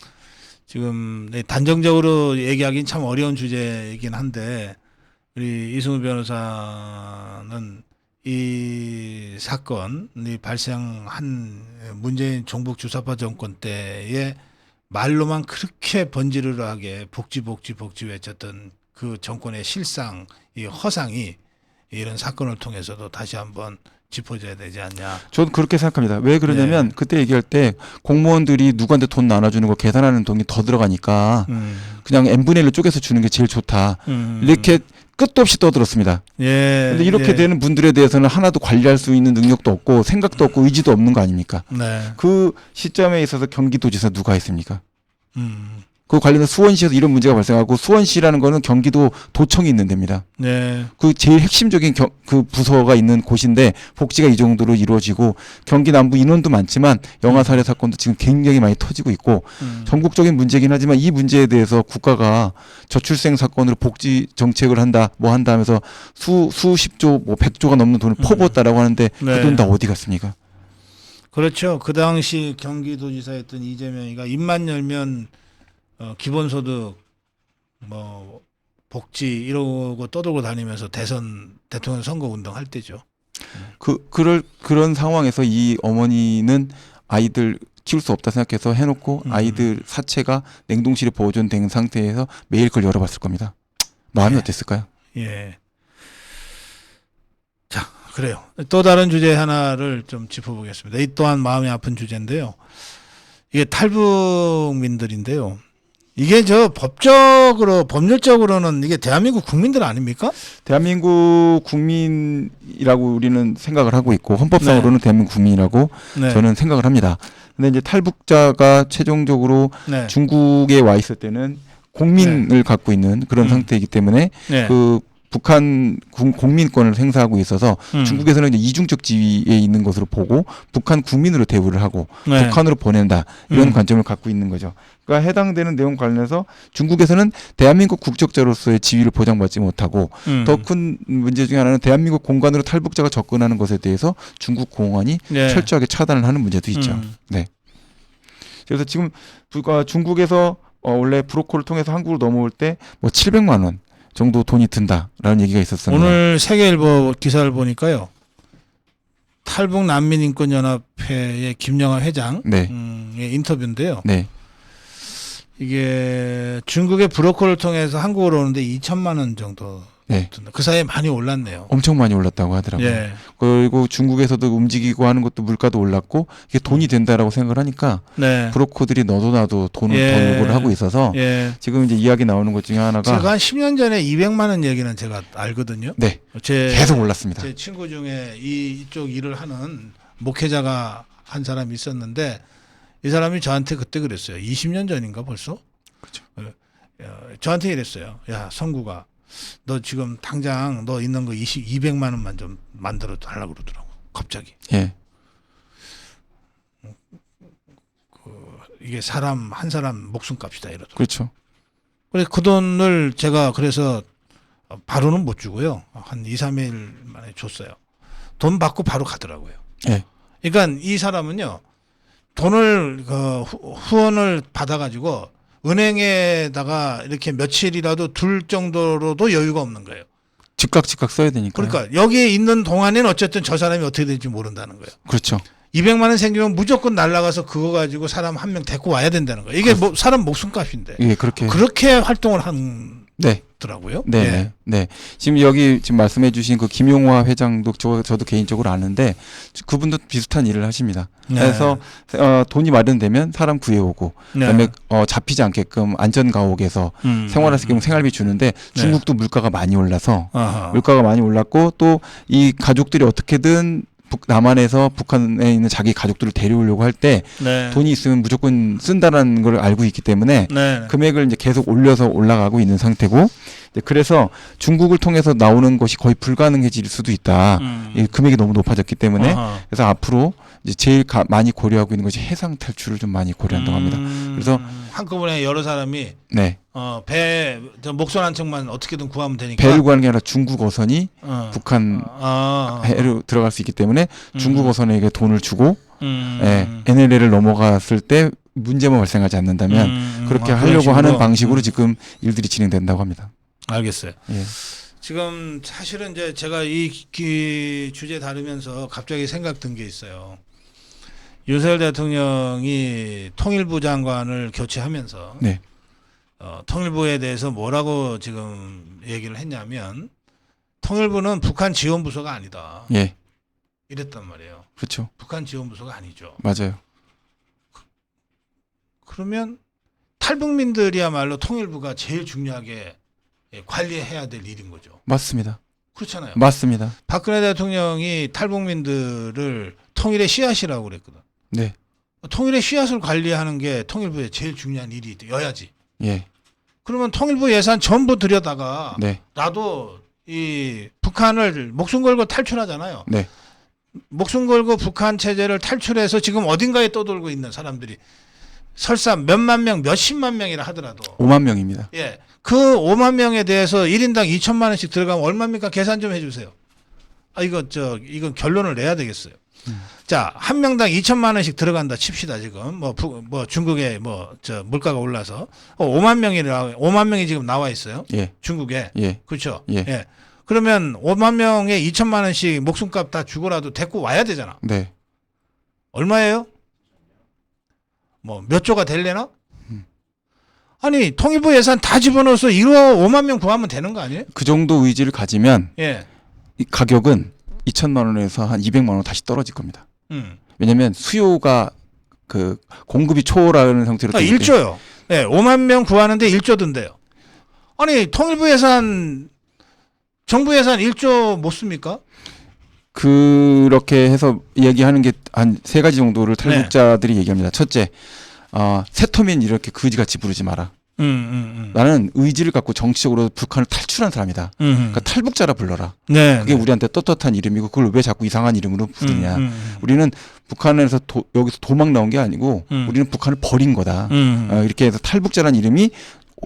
지금 단정적으로 얘기하기는 참 어려운 주제이긴 한데 우리 이승우 변호사는 이 사건이 발생한 문재인 종북 주사파 정권 때의 말로만 그렇게 번지르르하게 복지 외쳤던 그 정권의 실상, 이 허상이 이런 사건을 통해서도 다시 한번 짚어줘야 되지 않냐. 저는 그렇게 생각합니다. 왜 그러냐면 그때 얘기할 때 공무원들이 누구한테 돈 나눠주는 거 계산하는 돈이 더 들어가니까 그냥 n분의 1로 쪼개서 주는 게 제일 좋다. 이렇게 끝도 없이 떠들었습니다. 그런데 이렇게 되는 분들에 대해서는 하나도 관리할 수 있는 능력도 없고 생각도 없고 의지도 없는 거 아닙니까? 네. 그 시점에 있어서 경기도지사 누가 있습니까? 그 관련해서 수원시에서 이런 문제가 발생하고 수원시라는 거는 경기도 도청이 있는 데입니다. 네. 그 제일 핵심적인 그 부서가 있는 곳인데 복지가 이 정도로 이루어지고 경기 남부 인원도 많지만 영아 살해 사건도 지금 굉장히 많이 터지고 있고 전국적인 문제긴 하지만 이 문제에 대해서 국가가 저출생 사건으로 복지 정책을 한다 뭐 한다 하면서 수십조 뭐 100조가 넘는 돈을 퍼부었다라고 하는데 그 돈 다 어디 갔습니까? 그렇죠. 그 당시 경기도지사였던 이재명이가 입만 열면 기본소득, 뭐 복지 이러고 떠들고 다니면서 대통령 선거 운동할 때죠. 그런 상황에서 이 어머니는 아이들 키울 수 없다 생각해서 해놓고 아이들 사체가 냉동실에 보존된 상태에서 매일 그걸 열어봤을 겁니다. 마음이 어땠을까요? 예. 자, 그래요. 또 다른 주제 하나를 좀 짚어보겠습니다. 이 또한 마음이 아픈 주제인데요. 이게 탈북민들인데요. 이게 법률적으로는 이게 대한민국 국민들 아닙니까? 대한민국 국민이라고 우리는 생각을 하고 있고 헌법상으로는 대한민국 국민이라고 저는 생각을 합니다. 근데 이제 탈북자가 최종적으로 중국에 와 있을 때는 국민을 갖고 있는 그런 상태이기 때문에 그 북한 공민권을 행사하고 있어서 중국에서는 이제 이중적 지위에 있는 것으로 보고 북한 국민으로 대우를 하고 북한으로 보낸다 이런 관점을 갖고 있는 거죠. 그러니까 해당되는 내용 관련해서 중국에서는 대한민국 국적자로서의 지위를 보장받지 못하고 더 큰 문제 중에 하나는 대한민국 공간으로 탈북자가 접근하는 것에 대해서 중국 공안이 철저하게 차단을 하는 문제도 있죠. 네. 그래서 지금 중국에서 원래 브로커를 통해서 한국으로 넘어올 때 뭐 700만 원 정도 돈이 든다라는 얘기가 있었습니다. 오늘 세계일보 기사를 보니까요. 탈북 난민인권연합회의 김영하 회장 의 인터뷰인데요. 네. 이게 중국의 브로커를 통해서 한국으로 오는데 2천만 원 정도 든다. 그 사이에 많이 올랐네요. 엄청 많이 올랐다고 하더라고요. 그리고 중국에서도 움직이고 하는 것도 물가도 올랐고 이게 돈이 된다라고 생각을 하니까 브로커들이 너도 나도 돈을 더 요구를 하고 있어서 지금 이제 이야기 나오는 것 중에 하나가 제가 한 10년 전에 200만 원 얘기는 제가 알거든요. 네. 계속 올랐습니다. 제 친구 중에 이쪽 일을 하는 목회자가 한 사람이 있었는데 이 사람이 저한테 그때 그랬어요. 20년 전인가 벌써? 그렇죠. 저한테 이랬어요. 야, 성구가 너 지금 당장 너 있는 거 200만 원만 좀 만들어 달라고 그러더라고. 갑자기. 예. 이게 한 사람 목숨값이다 이러더라고. 그렇죠. 그래서 그 돈을 제가 그래서 바로는 못 주고요. 한 2, 3일 만에 줬어요. 돈 받고 바로 가더라고요. 예. 그러니까 이 사람은요. 돈을 후원을 받아가지고 은행에다가 이렇게 며칠이라도 둘 정도로도 여유가 없는 거예요. 즉각 써야 되니까. 그러니까 여기에 있는 동안에는 어쨌든 저 사람이 어떻게 될지 모른다는 거예요. 그렇죠. 200만 원 생기면 무조건 날라가서 그거 가지고 사람 한 명 데리고 와야 된다는 거예요. 이게 뭐 사람 목숨값인데. 예, 그렇게 활동을 하더라고요. 네. 지금 여기 지금 말씀해주신 그 김용화 회장도 저도 개인적으로 아는데 그분도 비슷한 일을 하십니다. 그래서 돈이 마련되면 사람 구해오고 그다음에 잡히지 않게끔 안전가옥에서 생활할 수 있게끔 생활비 주는데 중국도 물가가 많이 올라서 물가가 많이 올랐고 또 이 가족들이 어떻게든 남한에서 북한에 있는 자기 가족들을 데려오려고 할 때 돈이 있으면 무조건 쓴다라는 걸 알고 있기 때문에 금액을 이제 계속 올라가고 있는 상태고 그래서 중국을 통해서 나오는 것이 거의 불가능해질 수도 있다. 금액이 너무 높아졌기 때문에 그래서 앞으로 이제 제일 많이 고려하고 있는 것이 해상 탈출을 좀 많이 고려한다고 합니다. 그래서 한꺼번에 여러 사람이 배 목선 한 척만 어떻게든 구하면 되니까 배를 구하는 게 아니라 중국 어선이 북한 해로 들어갈 수 있기 때문에 중국 어선에게 돈을 주고 NLL을 넘어갔을 때 문제만 발생하지 않는다면 그렇게 하려고 하는 방식으로 지금 일들이 진행된다고 합니다. 알겠어요. 예. 지금 사실은 이제 제가 이 주제 다루면서 갑자기 생각 든 게 있어요. 윤석열 대통령이 통일부 장관을 교체하면서 네. 통일부에 대해서 뭐라고 지금 얘기를 했냐면 통일부는 북한 지원부서가 아니다. 예. 이랬단 말이에요. 그렇죠. 북한 지원부서가 아니죠. 맞아요. 그러면 탈북민들이야말로 통일부가 제일 중요하게 관리해야 될 일인 거죠. 맞습니다. 그렇잖아요. 맞습니다. 박근혜 대통령이 탈북민들을 통일의 씨앗이라고 그랬거든. 네. 통일의 씨앗을 관리하는 게 통일부의 제일 중요한 일이어야지. 예. 그러면 통일부 예산 전부 들여다가 네. 나도 이 북한을 목숨 걸고 탈출하잖아요. 네. 목숨 걸고 북한 체제를 탈출해서 지금 어딘가에 떠돌고 있는 사람들이 설사 몇만 명, 몇십만 명이라 하더라도 5만 명입니다. 예. 그 5만 명에 대해서 1인당 2천만 원씩 들어가면 얼마입니까? 계산 좀 해주세요. 이건 결론을 내야 되겠어요. 자, 한 명당 2천만 원씩 들어간다 칩시다, 지금. 뭐 중국에 물가가 올라서. 5만 명이 지금 나와 있어요. 예. 중국에. 예. 그렇죠. 예. 그러면 5만 명에 2천만 원씩 목숨값 다 주고라도 데리고 와야 되잖아. 네. 얼마예요? 뭐 몇 조가 될래나? 아니, 통일부 예산 다 집어넣어서 5만 명 구하면 되는 거 아니에요? 그 정도 의지를 가지면 예. 이 가격은 2천만 원에서 한 200만 원 다시 떨어질 겁니다. 왜냐하면 수요가 그 공급이 초월하는 형태로 되기 때문에. 1조요. 예, 5만 명 구하는데 1조 든대요. 아니, 통일부 예산 정부 예산 1조 못 씁니까? 그렇게 해서 이야기하는 게 한 세 가지 정도를 탈북자들이 얘기합니다. 첫째, 세터민 이렇게 거지같이 부르지 마라. 나는 의지를 갖고 정치적으로 북한을 탈출한 사람이다. 그러니까 탈북자라 불러라. 네, 그게 우리한테 떳떳한 이름이고 그걸 왜 자꾸 이상한 이름으로 부르냐. 우리는 북한에서 여기서 도망 나온 게 아니고 우리는 북한을 버린 거다. 이렇게 해서 탈북자라는 이름이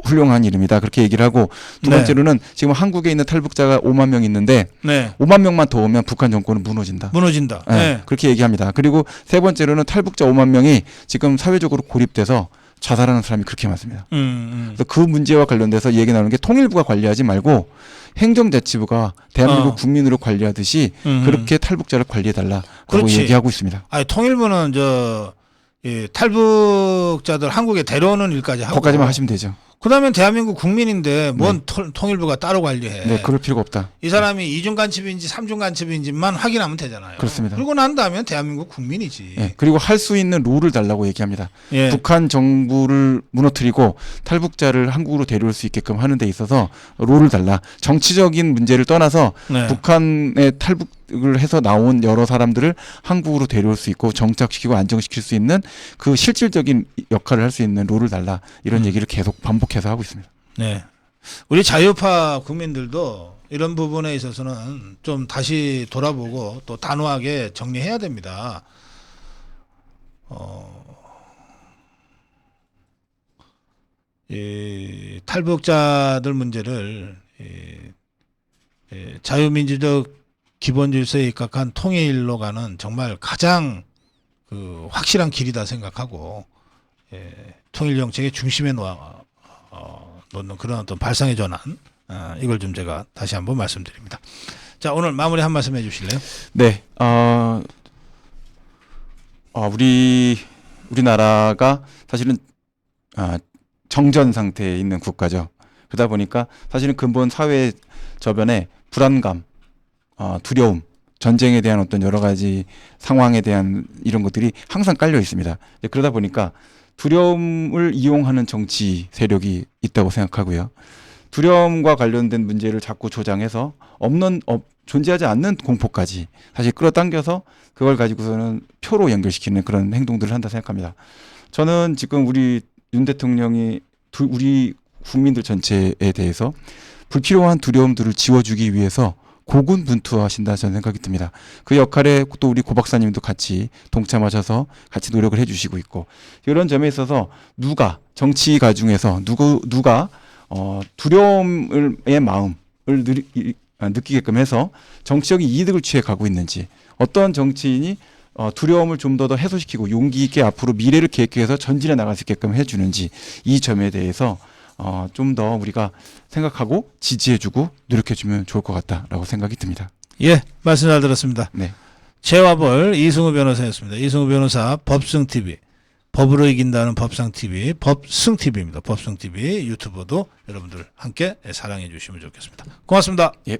훌륭한 이름이다. 그렇게 얘기를 하고 두 번째로는 지금 한국에 있는 탈북자가 5만 명 있는데 5만 명만 더 오면 북한 정권은 무너진다. 네. 그렇게 얘기합니다. 그리고 세 번째로는 탈북자 5만 명이 지금 사회적으로 고립돼서 자살하는 사람이 그렇게 많습니다. 그래서 그 문제와 관련돼서 얘기 나오는 게 통일부가 관리하지 말고 행정자치부가 대한민국 국민으로 관리하듯이 그렇게 탈북자를 관리해달라고 얘기하고 있습니다. 아니, 통일부는 탈북자들 한국에 데려오는 일까지 하고 거기까지만 하시면 되죠. 그다음에 대한민국 국민인데 뭔 통일부가 따로 관리해. 네, 그럴 필요가 없다. 이 사람이 이중 간첩인지 삼중 간첩인지만 확인하면 되잖아요. 그렇습니다. 그리고 난 다음에 대한민국 국민이지. 네, 그리고 할 수 있는 룰을 달라고 얘기합니다. 예. 북한 정부를 무너뜨리고 탈북자를 한국으로 데려올 수 있게끔 하는 데 있어서 룰을 달라. 정치적인 문제를 떠나서 네. 북한에 탈북을 해서 나온 여러 사람들을 한국으로 데려올 수 있고 정착시키고 안정시킬 수 있는 그 실질적인 역할을 할 수 있는 룰을 달라. 이런 얘기를 계속 반복해서 하고 있습니다. 네. 우리 자유파 국민들도 이런 부분에 있어서는 좀 다시 돌아보고 또 단호하게 정리해야 됩니다. 이 탈북자들 문제를 자유민주적 기본 질서에 입각한 통일로 가는 정말 가장 그 확실한 길이다 생각하고 통일 정책의 중심에 놓는 그런 어떤 발상의 전환, 이걸 좀 제가 다시 한번 말씀드립니다. 자, 오늘 마무리 한 말씀 해주실래요? 네, 우리나라가 사실은 정전 상태에 있는 국가죠. 그러다 보니까 사실은 근본 사회 저변에 불안감, 두려움, 전쟁에 대한 어떤 여러 가지 상황에 대한 이런 것들이 항상 깔려 있습니다. 그러다 보니까 두려움을 이용하는 정치 세력이 있다고 생각하고요. 두려움과 관련된 문제를 자꾸 조장해서 존재하지 않는 공포까지 사실 끌어당겨서 그걸 가지고서는 표로 연결시키는 그런 행동들을 한다 생각합니다. 저는 지금 우리 윤 대통령이 우리 국민들 전체에 대해서 불필요한 두려움들을 지워주기 위해서 고군분투하신다 저는 생각이 듭니다. 그 역할에 또 우리 고 박사님도 같이 동참하셔서 같이 노력을 해주시고 있고 이런 점에 있어서 정치가 중에서 누가 두려움의 마음을 느끼게끔 해서 정치적인 이득을 취해 가고 있는지 어떤 정치인이 두려움을 좀 더 해소시키고 용기 있게 앞으로 미래를 계획해서 전진해 나갈 수 있게끔 해주는지 이 점에 대해서 좀 더 우리가 생각하고 지지해주고 노력해주면 좋을 것 같다라고 생각이 듭니다. 예, 말씀 잘 들었습니다. 네. 재화벌 이승우 변호사였습니다. 이승우 변호사 법승TV, 법으로 이긴다는 법상TV, 법승TV입니다. 법승TV 유튜브도 여러분들 함께 사랑해 주시면 좋겠습니다. 고맙습니다. 예.